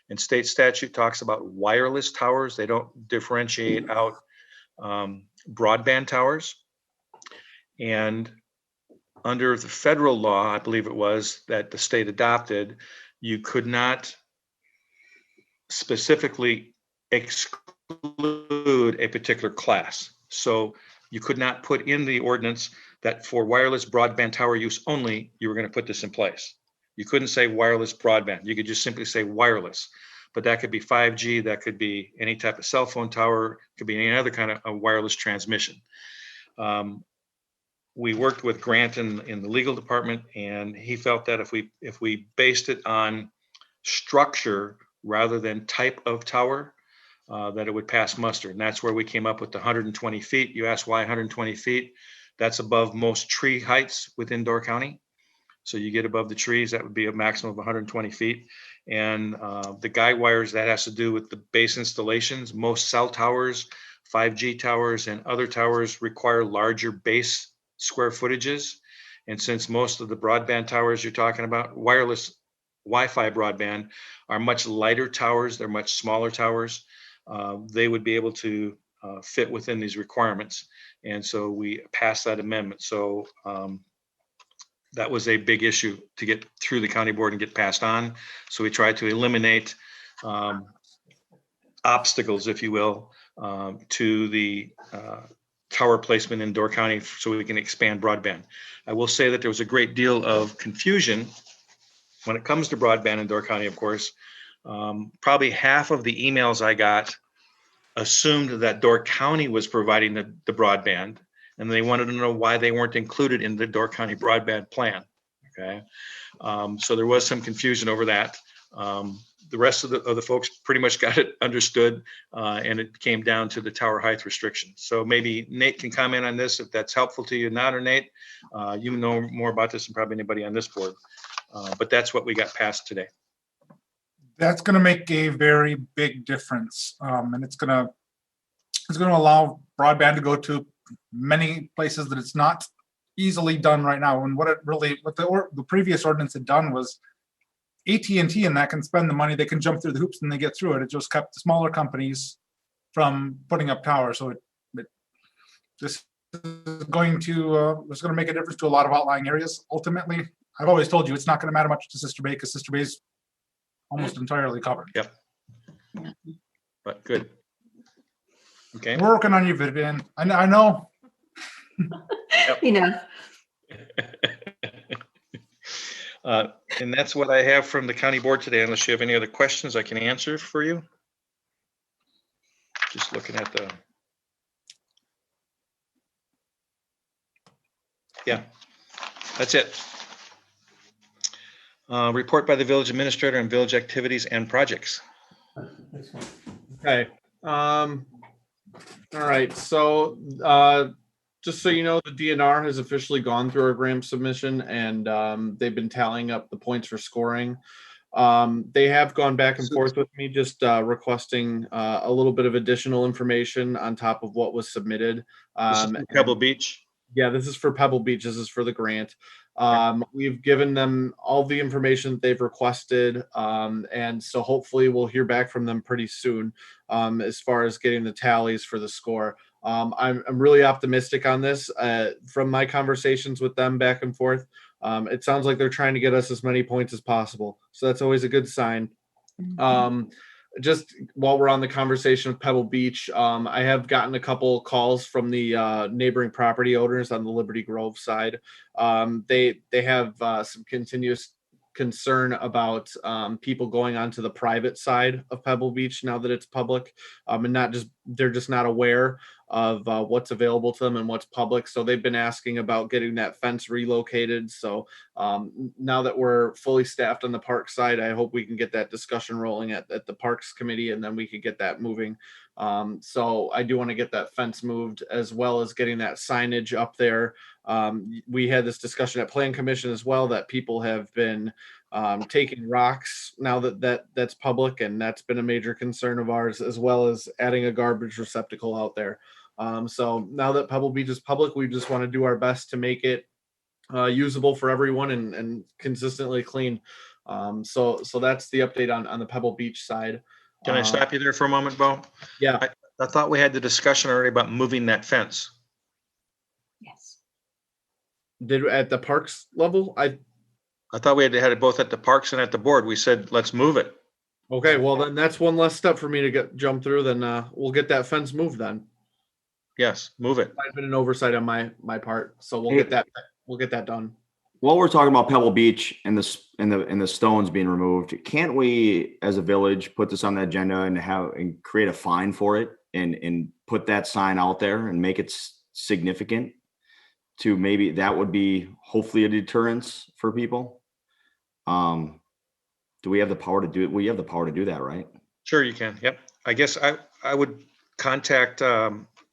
And state statute talks about wireless towers. They don't differentiate out broadband towers. And under the federal law, I believe it was, that the state adopted, you could not specifically exclude a particular class. So you could not put in the ordinance that for wireless broadband tower use only, you were going to put this in place. You couldn't say wireless broadband. You could just simply say wireless. But that could be 5G, that could be any type of cell phone tower, could be any other kind of a wireless transmission. We worked with Grant in the legal department, and he felt that if we based it on structure rather than type of tower, that it would pass muster. And that's where we came up with the 120 feet. You asked why 120 feet? That's above most tree heights within Door County. So you get above the trees, that would be a maximum of 120 feet. And the guide wires, that has to do with the base installations. Most cell towers, 5G towers, and other towers require larger base square footages. And since most of the broadband towers you're talking about, wireless Wi-Fi broadband, are much lighter towers, they're much smaller towers, they would be able to fit within these requirements. And so we passed that amendment. So that was a big issue to get through the county board and get passed on. So we tried to eliminate obstacles, if you will, to the tower placement in Door County so we can expand broadband. I will say that there was a great deal of confusion when it comes to broadband in Door County, of course. Probably half of the emails I got assumed that Door County was providing the broadband, and they wanted to know why they weren't included in the Door County broadband plan. Okay, so there was some confusion over that. The rest of the folks pretty much got it understood, and it came down to the tower height restriction. So maybe Nate can comment on this if that's helpful to you. Not or Nate, you know more about this than probably anybody on this board, but that's what we got passed today. That's going to make a very big difference, and it's going to allow broadband to go to many places that it's not easily done right now. And what the previous ordinance had done was AT&T and that can spend the money, they can jump through the hoops and they get through it. It just kept the smaller companies from putting up towers. So this is going to make a difference to a lot of outlying areas. Ultimately, I've always told you it's not going to matter much to Sister Bay because Sister Bay is almost entirely covered. Yep. But good. Okay. We're working on you, Vivian. I know. Enough. And that's what I have from the county board today. Unless you have any other questions I can answer for you. Just looking at the. Yeah, that's it. Report by the village administrator on village activities and projects. Okay. All right. So just so you know, the DNR has officially gone through our grant submission, and they've been tallying up the points for scoring. They have gone back and forth with me, just requesting a little bit of additional information on top of what was submitted. Pebble Beach. Yeah, this is for Pebble Beach. This is for the grant. We've given them all the information that they've requested. And so hopefully we'll hear back from them pretty soon as far as getting the tallies for the score. I'm really optimistic on this. From my conversations with them back and forth, it sounds like they're trying to get us as many points as possible. So that's always a good sign. Just while we're on the conversation of Pebble Beach, I have gotten a couple calls from the neighboring property owners on the Liberty Grove side. They have some continuous concern about people going onto the private side of Pebble Beach now that it's public, and they're just not aware of what's available to them and what's public. So they've been asking about getting that fence relocated. So now that we're fully staffed on the park side, I hope we can get that discussion rolling at the Parks Committee, and then we could get that moving. So I do want to get that fence moved, as well as getting that signage up there. We had this discussion at Plan Commission as well, that people have been taking rocks now that's public, and that's been a major concern of ours, as well as adding a garbage receptacle out there. So now that Pebble Beach is public, we just want to do our best to make it usable for everyone and consistently clean. So that's the update on the Pebble Beach side. Can I stop you there for a moment, Bo? Yeah. I thought we had the discussion already about moving that fence. Yes. Did at the parks level? I thought we had it both at the parks and at the board. We said, let's move it. Okay, well then that's one less step for me to jump through. Then we'll get that fence moved then. Yes, move it. I've been an oversight on my part, so we'll get that done. While we're talking about Pebble Beach and the stones being removed, can't we, as a village, put this on the agenda and create a fine for it and put that sign out there and make it significant? To maybe that would be hopefully a deterrence for people. Do we have the power to do it? We have the power to do that, right? Sure, you can. Yep. I guess I would contact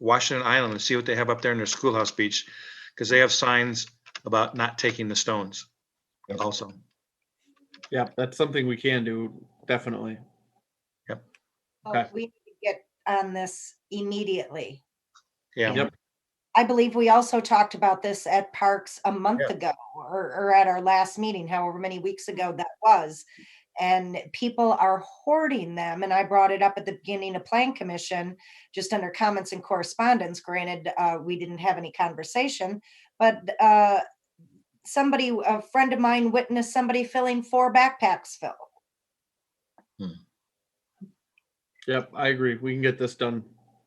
Washington Island and see what they have up there in their schoolhouse beach, because they have signs about not taking the stones also. Yeah, that's something we can do, definitely. Yep. Okay. We need to get on this immediately. Yeah. Yep. I believe we also talked about this at Parks a month ago, or at our last meeting, however many weeks ago that was. And people are hoarding them. And I brought it up at the beginning of Plan Commission, just under comments and correspondence. Granted, we didn't have any conversation, but a friend of mine witnessed somebody filling 4 backpacks full. Yep, I agree. We can get this done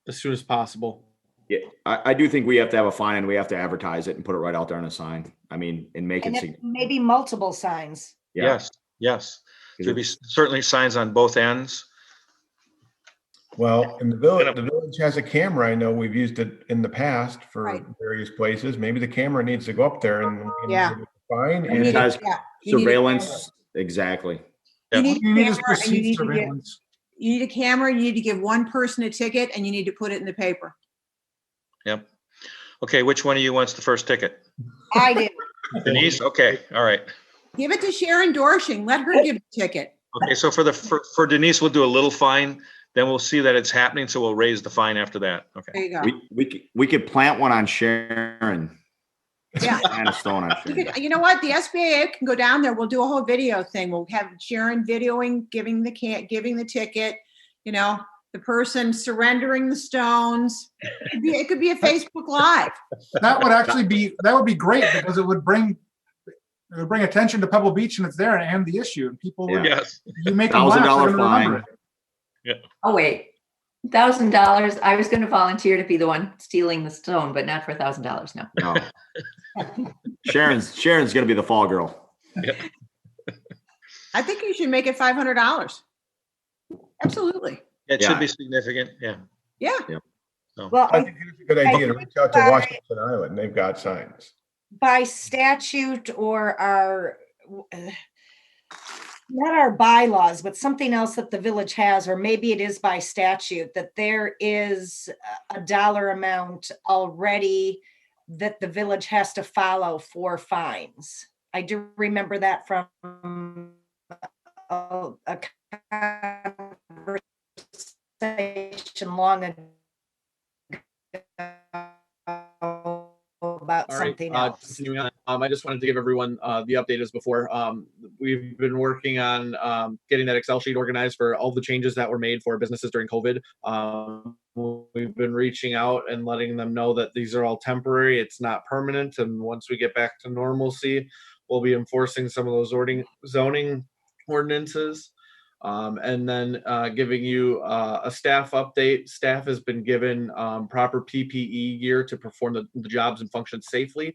as soon as possible. Yeah, I do think we have to have a fine, and we have to advertise it and put it right out there on a sign. I mean, and make And it. maybe multiple signs. Yeah. Yes. There'd be certainly signs on both ends. Well, and the village has a camera. I know we've used it in the past for various places. Maybe the camera needs to go up there and fine. And it has surveillance. Exactly. You need You need is a camera, and proceed you need to surveillance. you need a camera, you need to give one person a ticket, and you need to put it in the paper. Yep. Okay, which one of you wants the first ticket? I did. Denise? Okay, all right. Give it to Sharon Dorshing. Let her give the ticket. Okay, so for Denise, we'll do a little fine, then we'll see that it's happening, so we'll raise the fine after that. Okay. There you go. We could plant one on Sharon. Yeah. Plant a stone on Sharon. You know what? The SBA can go down there. We'll do a whole video thing. We'll have Sharon videoing, giving the ticket, the person surrendering the stones. It could be a Facebook Live. That would be great, because it would bring attention to Pebble Beach, and it's there, and the issue, and people would, you make them laugh, they're gonna remember it. Yeah. Oh, wait. $1,000. I was going to volunteer to be the one stealing the stone, but not for $1,000. No. Sharon's going to be the fall girl. Yeah. I think you should make it $500. Absolutely. It should be significant. Yeah. Yeah. So. Well, I think it's a good idea to reach out to Washington Island. They've got signs. By statute or not our bylaws, but something else that the village has, or maybe it is by statute, that there is a dollar amount already that the village has to follow for fines. I do remember that from a conversation long ago about All right, something else. continuing on, I just wanted to give everyone the update as before. We've been working on getting that Excel sheet organized for all the changes that were made for businesses during COVID. We've been reaching out and letting them know that these are all temporary. It's not permanent. And once we get back to normalcy, we'll be enforcing some of those zoning ordinances. And then giving you a staff update. Staff has been given proper PPE gear to perform the jobs and functions safely.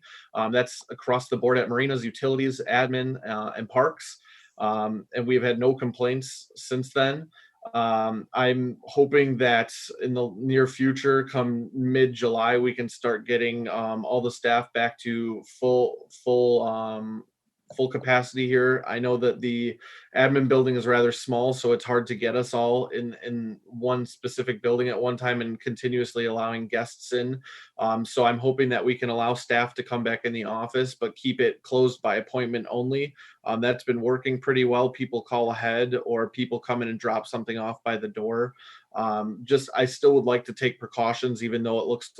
That's across the board at marinas, utilities, admin, and parks. And we've had no complaints since then. I'm hoping that in the near future, come mid-July, we can start getting all the staff back to full capacity here. I know that the admin building is rather small, so it's hard to get us all in one specific building at one time and continuously allowing guests in. So I'm hoping that we can allow staff to come back in the office, but keep it closed by appointment only. That's been working pretty well. People call ahead or people come in and drop something off by the door. I still would like to take precautions, even though it looks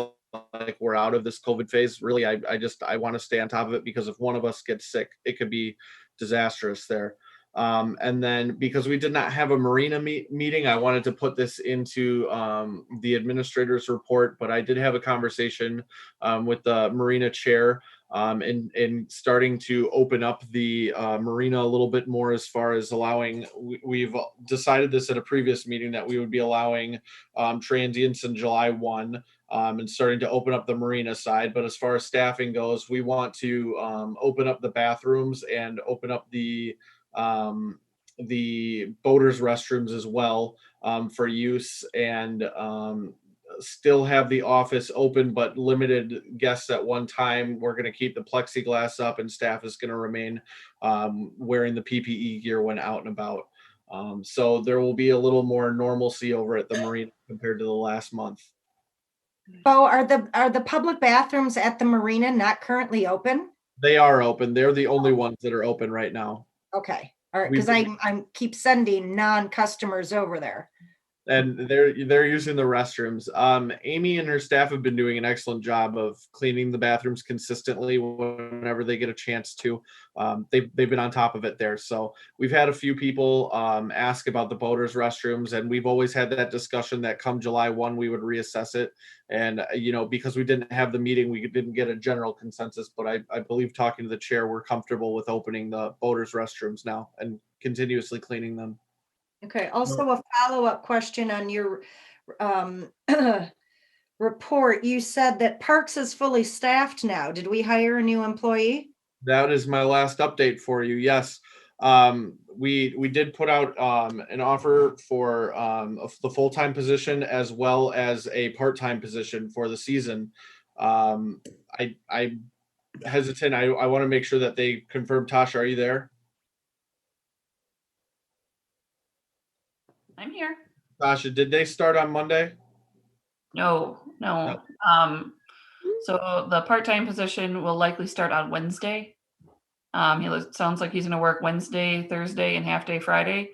like we're out of this COVID phase. Really, I want to stay on top of it, because if one of us gets sick, it could be disastrous there. And then because we did not have a marina meeting, I wanted to put this into the administrator's report, but I did have a conversation with the marina chair and starting to open up the marina a little bit more, as far as allowing, we've decided this at a previous meeting that we would be allowing transients in July 1 and starting to open up the marina side. But as far as staffing goes, we want to open up the bathrooms and open up the boaters' restrooms as well for use, and still have the office open, but limited guests at one time. We're going to keep the plexiglass up, and staff is going to remain wearing the PPE gear when out and about. So there will be a little more normalcy over at the marina compared to the last month. Bo, are the public bathrooms at the marina not currently open? They are open. They're the only ones that are open right now. Okay, all right, because I keep sending non-customers over there. And they're using the restrooms. Amy and her staff have been doing an excellent job of cleaning the bathrooms consistently whenever they get a chance to. They've been on top of it there. So we've had a few people ask about the boaters' restrooms, and we've always had that discussion that come July 1 we would reassess it. And because we didn't have the meeting, we didn't get a general consensus. But I believe, talking to the chair, we're comfortable with opening the boaters' restrooms now and continuously cleaning them. Okay, also a follow-up question on your report. You said that Parks is fully staffed now. Did we hire a new employee? That is my last update for you. Yes. We did put out an offer for the full-time position as well as a part-time position for the season. I'm hesitant. I want to make sure that they confirm. Tasha, are you there? I'm here. Tasha, did they start on Monday? No. So the part-time position will likely start on Wednesday. Sounds like he's going to work Wednesday, Thursday, and half day Friday.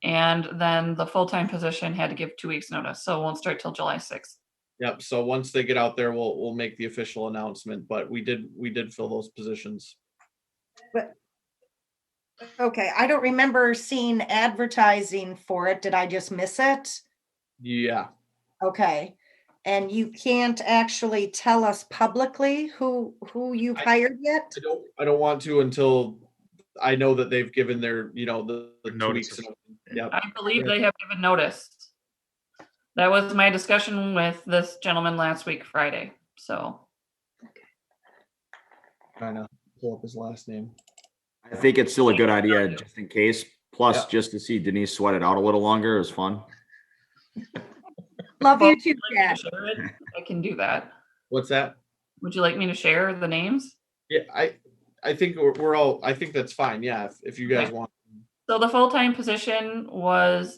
And then the full-time position had to give 2 weeks notice, so it won't start till July 6th. Yep. So once they get out there, we'll make the official announcement. But we did fill those positions. But okay, I don't remember seeing advertising for it. Did I just miss it? Yeah. Okay. And you can't actually tell us publicly who you've hired yet? I don't want to until I know that they've given their, the 2 weeks. Yep. I believe they have given notice. That was my discussion with this gentleman last week, Friday. So. Trying to pull up his last name. I think it's still a good idea, just in case. Plus, just to see Denise sweat it out a little longer is fun. Love you too, Dad. I can do that. What's that? Would you like me to share the names? Yeah, I think we're all. I think that's fine. Yeah, if you guys want. So the full-time position was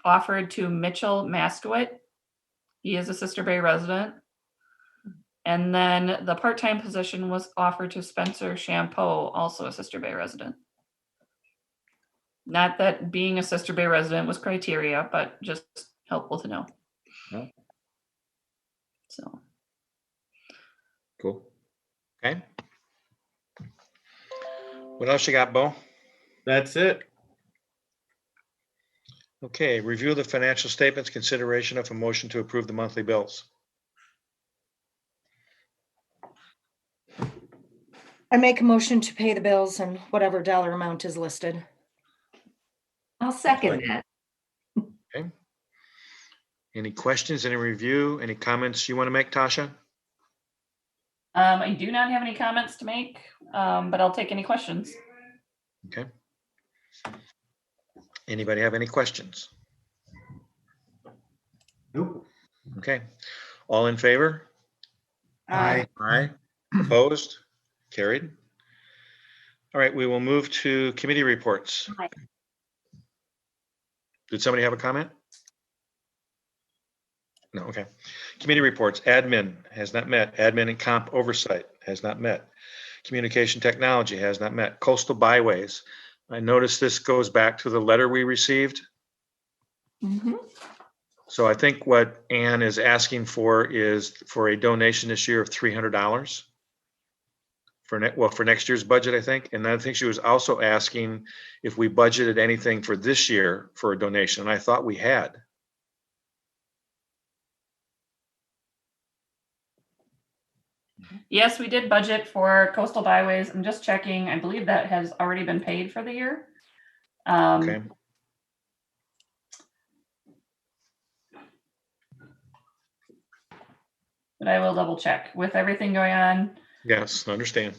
offered to Mitchell Maskowit. He is a Sister Bay resident. And then the part-time position was offered to Spencer Shampoo, also a Sister Bay resident. Not that being a Sister Bay resident was criteria, but just helpful to know. Yeah. So. Cool. Okay. What else you got, Bo? That's it. Okay, review the financial statements, consideration of a motion to approve the monthly bills. I make a motion to pay the bills and whatever dollar amount is listed. I'll second that. Okay. Any questions, any review, any comments you want to make, Tasha? I do not have any comments to make, but I'll take any questions. Okay. Anybody have any questions? Nope. Okay. All in favor? Aye. Aye. Opposed? Carried. All right, we will move to committee reports. Aye. Did somebody have a comment? No, okay. Committee reports, admin has not met. Admin and comp oversight has not met. Communication technology has not met. Coastal byways. I noticed this goes back to the letter we received. Mhm. So I think what Ann is asking for is for a donation this year of $300 for next year's budget, I think. And I think she was also asking if we budgeted anything for this year for a donation. And I thought we had. Yes, we did budget for coastal byways. I'm just checking. I believe that has already been paid for the year. Okay. But I will double check with everything going on. Yes, understand.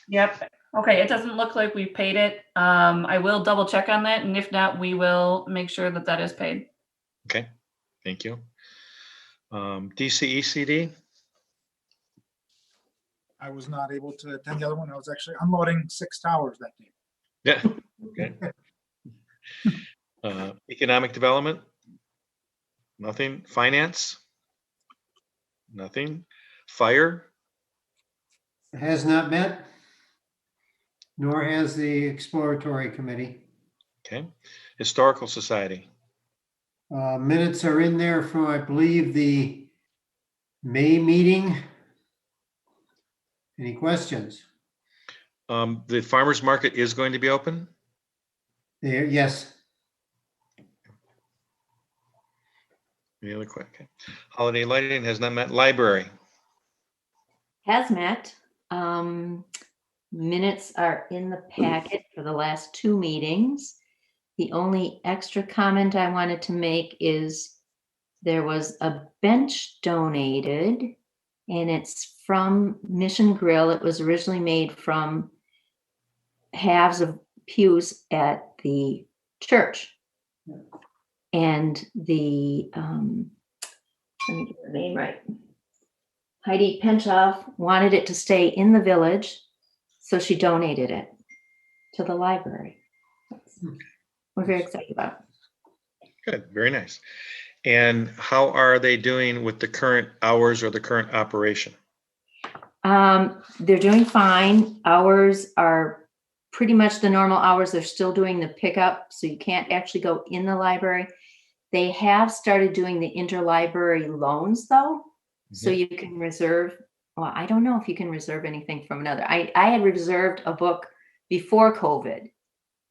Yep. Okay, it doesn't look like we've paid it. I will double check on that, and if not, we will make sure that that is paid. Okay, thank you. DCECD, I was not able to attend the other one. I was actually unloading 6 towers that day. yeah, okay. Economic development, nothing. Finance, nothing. Fire, Has not met, nor has the exploratory committee. okay. Historical Society, Minutes are in there from, I believe, the May meeting. Any questions? the farmer's market is going to be open. There, yes. Any other question? Okay. Holiday lighting has not met. Library, Has met. Minutes are in the packet for the last 2 meetings. The only extra comment I wanted to make is there was a bench donated, and it's from Mission Grill. It was originally made from halves of pews at the church. And the, let me get the name right. Heidi Penchoff wanted it to stay in the village, so she donated it to the library. We're very excited about it. good, very nice. And how are they doing with the current hours or the current operation? They're doing fine. Hours are pretty much the normal hours. They're still doing the pickup, so you can't actually go in the library. They have started doing the interlibrary loans, though, so you can reserve. Well, I don't know if you can reserve anything from another. I had reserved a book before COVID,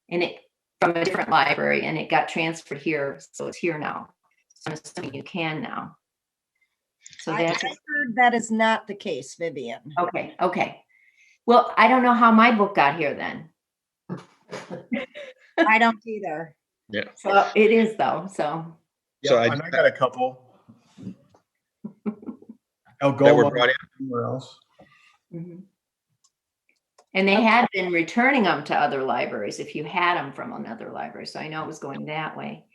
and it from a different library, and it got transferred here, so it's here now. So I'm assuming you can now. So I that's heard that is not the case, Vivian. okay. Okay. Well, I don't know how my book got here then. I don't either. Yeah. So it is though. So So Yeah, and I got a couple. that were Algoma, brought in. somewhere else. mhm. And they had been returning them to other libraries if you had them from another library. So I know it was going that way.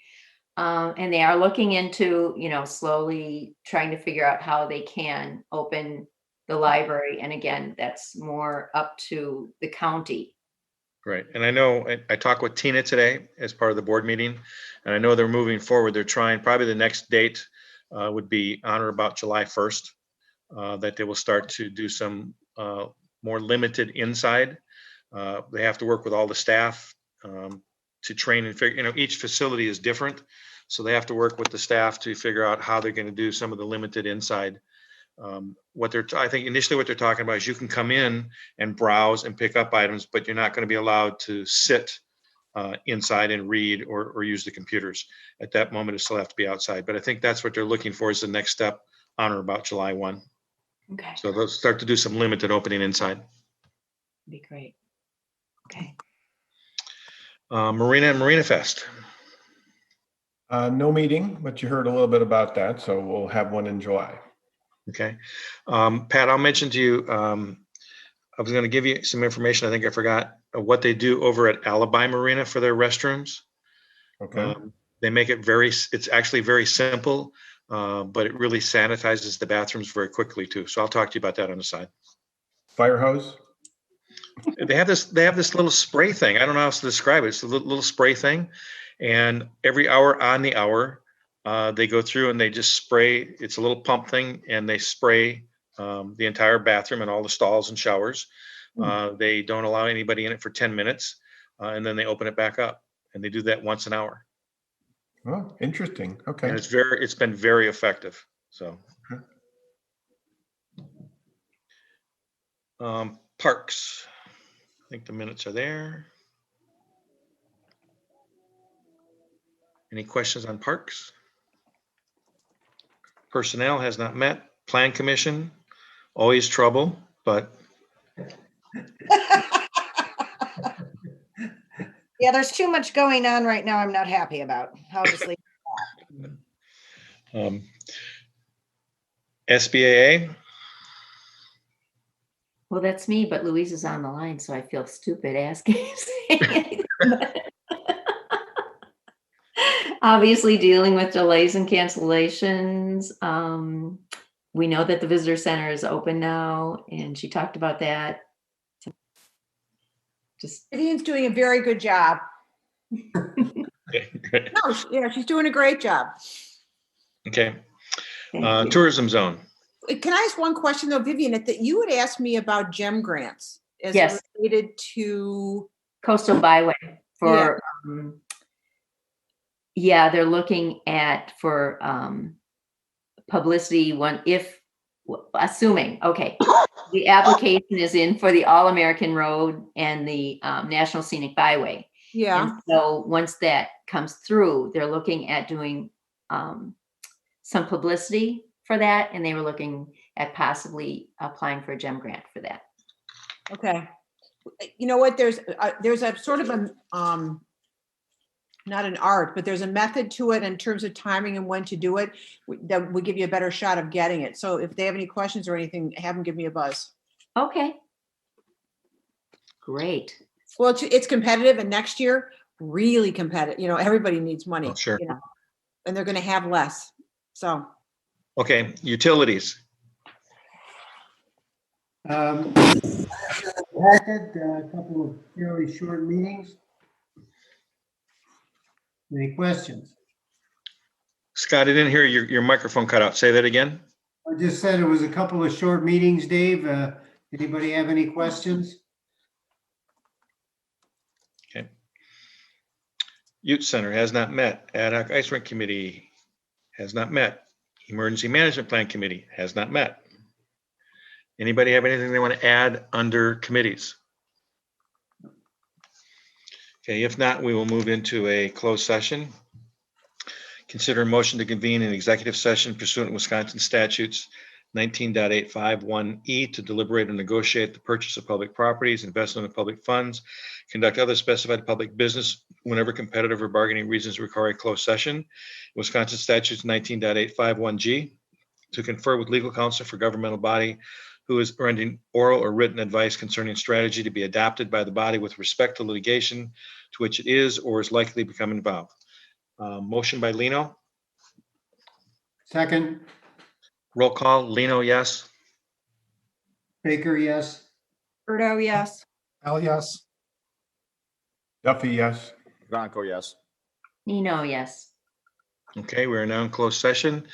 And they are looking into, slowly trying to figure out how they can open the library. And again, that's more up to the county. Right. And I know I talked with Tina today as part of the board meeting, and I know they're moving forward. They're trying, probably the next date would be on or about July 1st, that they will start to do some more limited inside. They have to work with all the staff to train and figure, each facility is different. So they have to work with the staff to figure out how they're going to do some of the limited inside I think initially what they're talking about is you can come in and browse and pick up items, but you're not going to be allowed to sit inside and read or use the computers. At that moment, it still have to be outside. But I think that's what they're looking for is the next step on or about July 1. Okay, So they'll start to do some limited opening inside. be great. Okay. Marina and Marina Fest. No meeting, but you heard a little bit about that, so we'll have one in July. Okay. Pat, I'll mention to you, I was going to give you some information. I think I forgot what they do over at Alibi Marina for their restrooms. Okay. They make it it's actually very simple, but it really sanitizes the bathrooms very quickly too. So I'll talk to you about that on the side. Fire hose? They have this little spray thing. I don't know how else to describe it. It's a little spray thing. And every hour on the hour, they go through and they just spray. It's a little pump thing and they spray the entire bathroom and all the stalls and showers. They don't allow anybody in it for 10 minutes and then they open it back up, and they do that once an hour. Oh, interesting. Okay. And it's been very effective. So parks, I think the minutes are there. Any questions on parks? Personnel has not met. Plan commission, always trouble, but Yeah, there's too much going on right now. I'm not happy about. I'll just leave. SBAA, Well, that's me, but Louise is on the line, so I feel stupid asking. Obviously, dealing with delays and cancellations. We know that the visitor center is open now, and she talked about that. Vivian's doing a very good job. okay, great. No, yeah, she's doing a great job. Okay. Thank you. Tourism zone. Can I ask one question though, Vivian? That you had asked me about GEM grants as Yes. related to. Coastal Byway for, they're looking at for publicity assuming, okay, the application is in for the All-American Road and the National Scenic Byway. Yeah. And so once that comes through, they're looking at doing some publicity for that, and they were looking at possibly applying for a GEM grant for that. Okay. You know what? There's a sort of a not an art, but there's a method to it in terms of timing and when to do it that would give you a better shot of getting it. So if they have any questions or anything, have them give me a buzz. Okay. Great. Well, it's competitive, and next year, really competitive. You know, everybody needs money. Oh, sure. You know, and they're going to have less. So. Okay, utilities. Packet, a couple of fairly short meetings. Any questions? Scott, I didn't hear your microphone cut out. Say that again. I just said it was a couple of short meetings, Dave. Anybody have any questions? Okay. Ute Center has not met. Ad hoc ice rink committee has not met. Emergency management plan committee has not met. Anybody have anything they want to add under committees? Okay, if not, we will move into a closed session. Consider a motion to convene an executive session pursuant to Wisconsin statutes 19.851E to deliberate and negotiate the purchase of public properties, investment of public funds, conduct other specified public business whenever competitive or bargaining reasons require a closed session. Wisconsin statutes 19.851G to confer with legal counsel for governmental body who is rendering oral or written advice concerning strategy to be adopted by the body with respect to litigation to which it is or is likely to become involved. Motion by Lino. Second. Roll call. Lino, yes. Baker, yes. Berto, yes. Al, yes. Duffy, yes. Bronco, yes. Nino, yes. Okay, we are now in closed session.